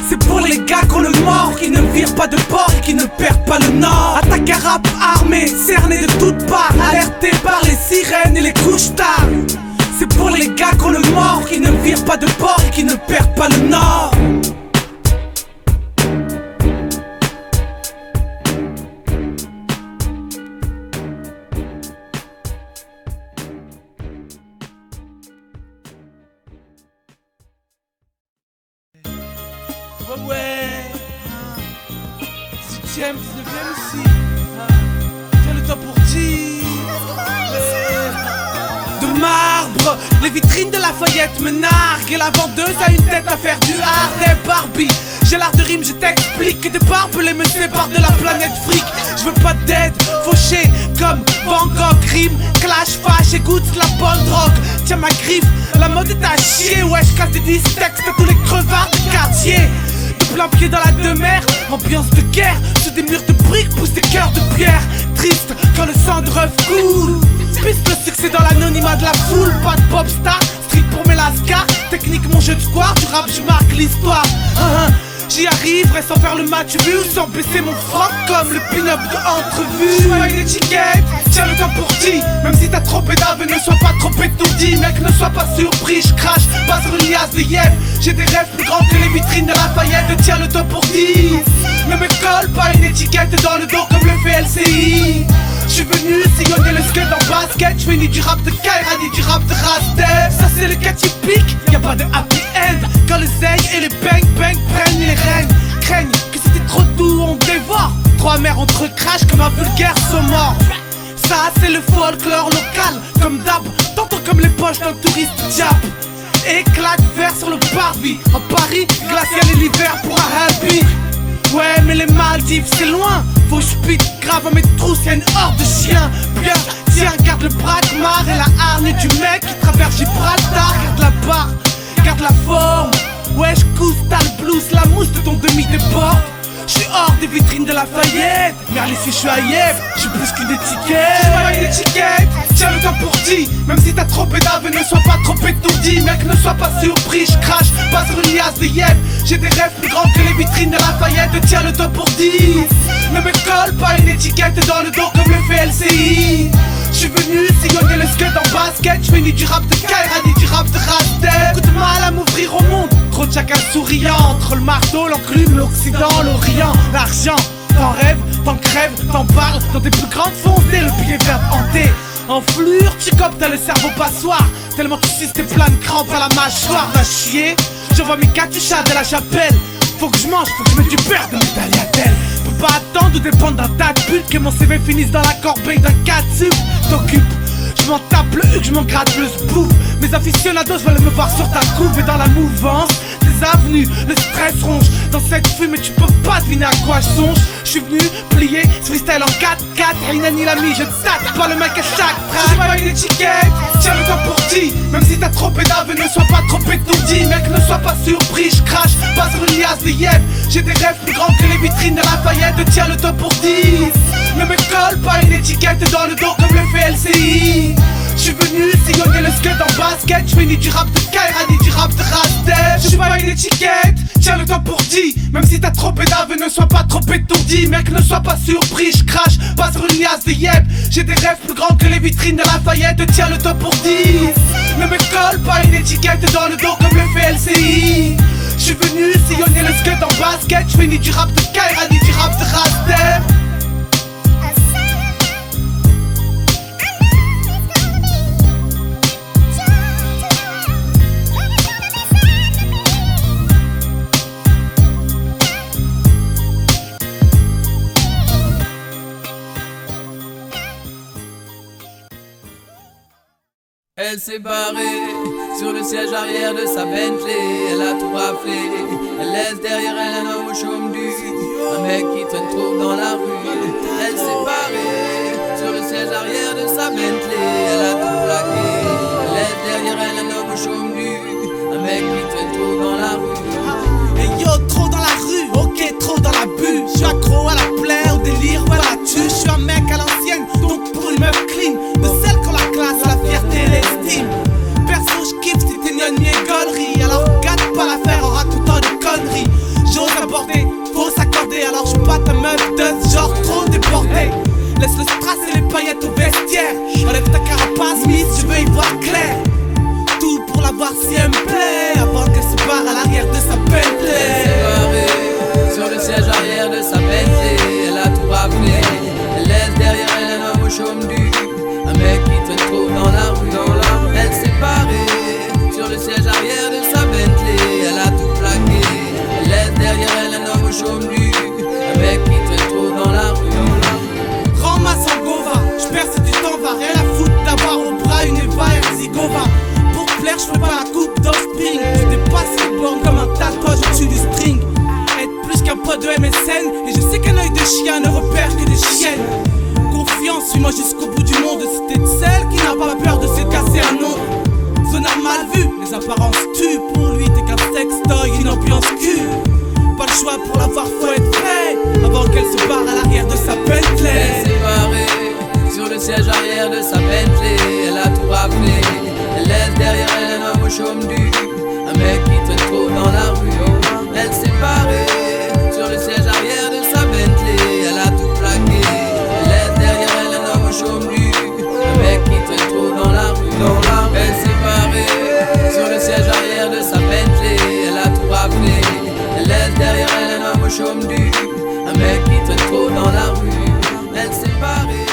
C'est pour les gars qu'on le mord, qui ne virent pas de bord et qui ne perdent pas le nord. Attaque à rap armé, cerné de toutes parts, alerté par les sirènes et les couches tard. C'est pour les gars qu'on le mord, qui ne virent pas de bord et qui ne perdent pas le nord. Ouais, 18ème, 19ème ici. Tiens le temps pour dire. De marbre, les vitrines de Lafayette me narguent. Et la vendeuse a une tête à faire du hard et Barbie. J'ai l'art de rime, je t'explique que des barbelés me séparent de la planète fric. Je veux pas d'aide, fauché comme Van Gogh. Rime, clash, fâche, écoute la bonne drogue. Tiens ma griffe, la mode est à chier. Ouais, je casse des disques à tous les crevards du quartier. Plein pied dans la demeure, ambiance de guerre. Sous des murs de briques poussent des cœurs de pierre. Triste quand le sang de rêve coule. Piste le succès dans l'anonymat de la foule. Pas de pop star, street pour mes lascars. Technique mon jeu de square, du rap je marque l'histoire. J'y arriverai sans faire le match vu ou sans baisser mon froc comme le pin-up de entrevue. Je suis pas une étiquette, tiens le temps pour dire. Même si t'as trop d'ave, ne sois pas trop étourdi. Mec, ne sois pas surpris, je crache pas sur une liasse de yep. J'ai des rêves plus grands que les vitrines de Lafayette. Tiens le temps pour dire. Ne me colle pas une étiquette dans le dos comme le fait LCI. J'suis venu sillonner le skate en basket. J'fais ni du rap de Kaira ni du rap de Rasdev. Ça c'est le cas typique, y'a pas de happy end. Quand le zèle et les bang bang prennent les rênes. Craignent que c'était trop doux, on dévore. Trop amer, on te recrache comme un vulgaire saumon. Ça c'est le folklore local. Comme d'hab, tantôt comme les poches d'un touriste diable. Éclat de verre sur le parvis. En Paris, glacial et l'hiver pour un happy. Ouais mais les Maldives c'est loin. Faut j'pite grave à mes trousses, y'a une horde de chiens. Bien, tiens, garde le braquemar et la hargne du mec qui traverse Gibraltar. Garde la barre, garde la forme. Ouais j'cousse, t'as le blues, la mousse de ton demi-déport. J'suis hors des vitrines de Lafayette. Merde ici j'suis à Yep, j'suis plus qu'une étiquette. J'suis pas une étiquette, tiens le temps pour dire. Même si t'as trop d'ave, ne sois pas trop étourdi. Mec ne sois pas surpris, j'crache pas sur une liasse de Yep. J'ai des rêves plus grands que les vitrines de Lafayette. Tiens le temps pour dire. Ne me colle pas une étiquette dans le dos comme le fait LCI. J'suis venu sillonner le skate en basket. J'fais ni du rap de Kaira ni du rap de Rasdev. Coup de mal à m'ouvrir au monde, trop de chacun souriant. Entre le marteau, l'enclume, l'Occident, l'Orient. L'argent, t'en rêves, t'en crèves, t'en parles. Dans tes plus grandes foncées, le pied vert hanté. En flure, tu copes, t'as le cerveau passoire. Tellement tu suces tes plein de crampes à la mâchoire. Va chier, je vois mes capuchas de la chapelle. Faut que je mange, faut que je mette du beurre de mes tagliatelles. Peux pas attendre ou dépendre d'un tas de putes. Que mon CV finisse dans la corbeille d'un catsup. T'occupes, je je m'en tape le huc, je m'en gratte le sbouf. Mes aficionados veulent me voir sur ta couve. Et dans la mouvance des avenues, le stress ronge. Dans cette fumée tu peux pas deviner à quoi je songe. Je suis venu plier ce freestyle en 4-4. Inani l'ami, je tâte pas le mec à chaque track. J'ai pas une étiquette, tiens le temps pour ti. Même si t'as trop pédave, ne sois pas trop étourdi. Mec, ne sois pas surpris, je crache pas sur une liasse de yep. J'ai des rêves plus grands que les vitrines de Lafayette. Tiens le temps pour 10. Ne me colle pas une étiquette dans le dos comme le fait LCI. J'suis venu sillonner le skate en basket. J'fais ni du rap de Kaira ni du rap de Rastel. J'suis pas une étiquette, tiens le temps pour 10. Même si t'as trop pédave, ne sois pas trop étourdi. Mec, ne sois pas surpris, j'crache pas sur une liasse de yep. J'ai des rêves plus grands que les vitrines de Lafayette. Tiens le temps pour 10. Ne me colle pas une étiquette dans le dos comme le fait LCI. J'suis venu sillonner le skate en basket. J'fais ni du rap de Kaira ni du rap de Rastel. Elle s'est barrée sur le siège arrière de sa Bentley. Elle a tout raflé. Elle laisse derrière elle un homme au chaume du. Un mec qui traîne trop dans la rue. Elle s'est barrée sur le siège arrière de sa Bentley. Elle a tout plaqué. Elle laisse derrière elle un homme au chaume du. Un mec qui traîne trop dans la rue. Et yo, trop dans la rue, ok, trop dans la bulle. J'suis accro à la plaie, au délire, ou à la tue. J'suis un mec à l'ancienne, donc pour une meuf clean. De celle qu'on la classe, la fierté et l'estime. Perso, j'kiffe si t'es gnognes et gaulerie. Alors gâte pas l'affaire en racontant des conneries. J'ose aborder, faut s'accorder. Alors j'suis pas ta meuf de ce genre trop déportée. Laisse le strass et les paillettes au vestiaire. Enlève ta carapace, Miss, je veux y voir clair. Tout pour la voir si elle me plaît. Avant qu'elle se barre à l'arrière de sa Bentley. Elle s'est barrée sur le siège arrière de sa Bentley. Elle a tout raflé. Elle laisse derrière elle un homme au chaume du. Un mec qui traîne trop dans la rue. Elle s'est barrée sur le siège arrière de sa Bentley. Elle a tout plaqué. Elle laisse derrière elle un homme au chaume du. Un mec qui traîne trop dans la rue. Rends-moi son gova, j'perce du temps, va rien à foutre d'avoir au bras une Eva Herzigova. Pour plaire, j'fais pas la coupe d'Ospring. Je dépasse les bornes comme un tatouage au-dessus du string. Être plus qu'un pote de MSN. Et je sais qu'un œil de chien ne repère que des chiennes. Confiance, suis-moi jusqu'au bout du monde. Si t'es de celle qui n'a pas peur de se casser un nom. Zone mal vu, les apparences tuent. Pour lui t'es qu'un sextoy, une ambiance cul. Pas le choix pour l'avoir, faut être prêt. Avant qu'elle se barre à l'arrière de sa Bentley. Elle s'est barrée sur le siège arrière de sa Bentley. Elle a tout raflé. Elle laisse derrière elle un homme au chaume du. Un mec qui traîne trop dans la rue. Elle s'est barrée sur le siège arrière de sa Bentley. Elle a tout plaqué. Elle laisse derrière elle un homme au chaume du. Un mec qui traîne trop dans la rue. Elle s'est barrée sur le siège arrière de sa Bentley. Elle a tout raflé. Elle laisse derrière elle un homme au chaume du. Un mec qui traîne trop dans la rue. Elle s'est barrée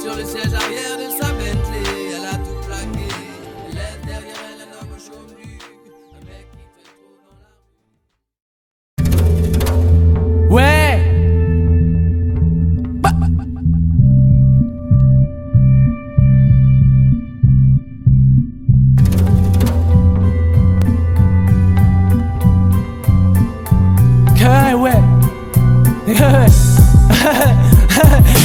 sur le siège arrière de sa Bentley. Elle a tout plaqué. Elle laisse derrière elle un homme au chaume du. Un mec qui traîne trop dans la rue. Ouais.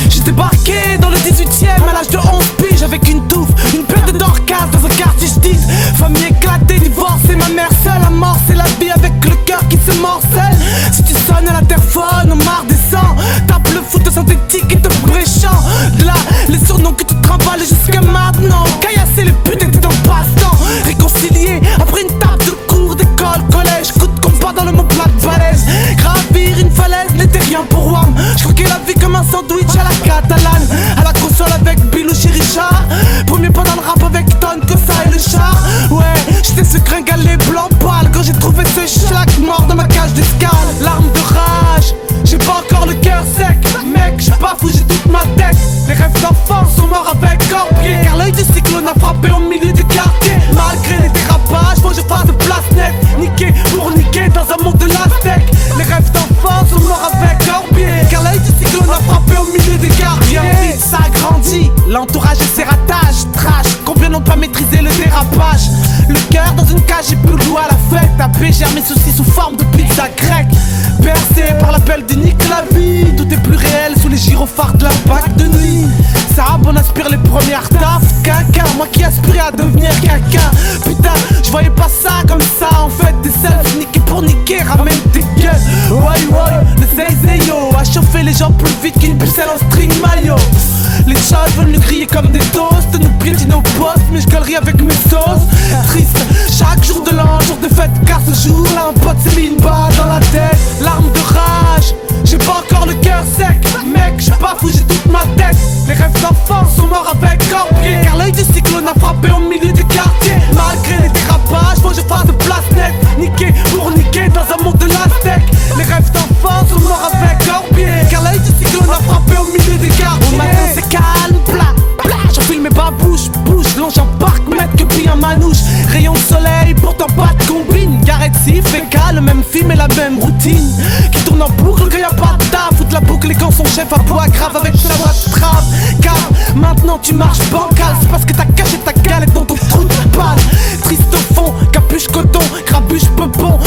J'ai débarqué dans le 18ème à l'âge de 11 piges avec une touffe, une paire de dorcas dans un quartier j'dise. Famille éclatée, divorcée, ma mère seule à mort. C'est la vie avec le cœur qui se morcelle. Si tu sonnes à l'interphone, Omar descend. Tape le foot synthétique et te bréchant. De là, les surnoms que tu travailles jusqu'à maintenant. Caillasser les putes était un passe-temps. Réconcilié après une table de cours d'école, collège. Coup de compas dans le mot plat de balèze. Gravir une falaise n'était rien pour Wam. J'croquais la vie comme un sandwich à la catalane. À la console avec Bilouchi Richard. Premier pas dans le rap avec Ton, Cosa et le char. Ouais, j'étais ce gringalet blanc pâle quand j'ai trouvé ce schlack mort dans ma cage d'escale. Larmes de rage, j'ai pas encore le cœur sec. Mec, j'suis pas fou, j'ai toute ma tête. Les rêves d'enfance sont morts avec corpier. Car l'œil du cyclone a frappé au milieu du quartier. Malgré les dérapages, faut que je fasse de place nette. Niquer pour niquer dans un monde de l'Aztèque. Les rêves d'enfance sont morts avec corpier. Car l'œil du cyclone a frappé au milieu des gardiens. canapé, gère mes soucis sous forme de pizza grecque. Percé par l'appel de Nick Lavi, tout est plus réel sous les gyrophares de l'impact de nuit. Ça on aspire les premières taffes, caca. Moi qui aspirais à devenir caca. Putain, je voyais pas ça comme ça. En fait, des selfies niqués pour niquer, ramène tes gueules. Ouais, le Zayzeyo a chauffé les gens plus vite qu'une pucelle en string maillot. Les chats veulent nous griller comme des toasts, nous piétiner au poste, mais je galerie avec mes sauces. Triste, chaque jour de l'an, jour de fête, car ce jour-là un pote s'est mis une balle dans la tête. Larmes de rage, j'ai pas encore le cœur sec. Mec, j'suis pas fou, j'ai toute ma tête. Les rêves d'enfants sont morts avec corpier, car l'œil du cyclone a frappé au milieu du quartier. Malgré les dérapages, faut que je fasse de place nette. Niquer pour niquer dans un monde de l'Aztèque. Les rêves d'enfants sont morts avec corpier, car l'œil du cyclone a frappé au milieu du quartier. Au matin c'est calme, plat, j'enfile mes babouches, bouge, long j'embarque, mettre que puis un manouche. Rayon de soleil, pourtant pas de combine. Gareth si, fécal, le même film et la même routine qui tourne en boucle, qu'il y a pas de taf. Fout la boucle et quand son chef à bois grave avec sa voix de trave. Car maintenant tu marches bancal, c'est parce que t'as caché ta galette dans ton trou de balle. Triste au fond, capuche coton, crabuche peupon,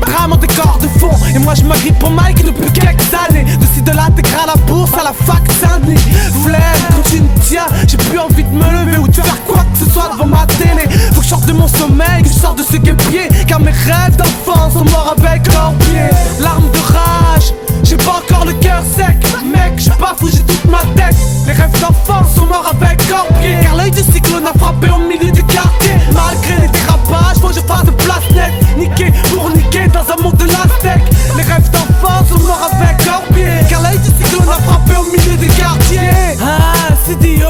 drame en décor de fond. Et moi je m'agrippe pour Mike depuis quelques années. De là t'écris à la bourse à la fac Saint-Denis. Flemme quand tu me tiens, j'ai plus envie de me lever ou de faire quoi que ce soit devant ma télé. Faut que je sorte de mon sommeil, que je sorte de ce guépier, car mes rêves d'enfance sont morts avec leurs pieds. Larmes de rage, j'ai pas encore le cœur sec. Mec, j'suis pas fou, j'ai toute ma tête. Les rêves d'enfance sont morts avec leurs pieds, car l'œil du cyclone a frappé au milieu du quartier. Malgré les dérapages, faut que je fasse de place nette. Niquer pour niquer dans un monde de l'Aztèque. Les rêves d'enfance sont morts avec leurs pieds, car l'œil du cyclone a frappé au milieu du quartier. Ah, c'est Dio,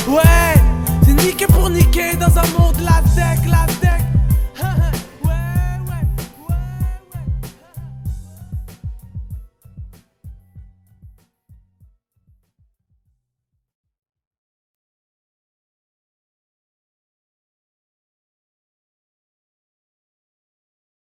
ouais. C'est niquer pour niquer dans un monde de l'Aztèque,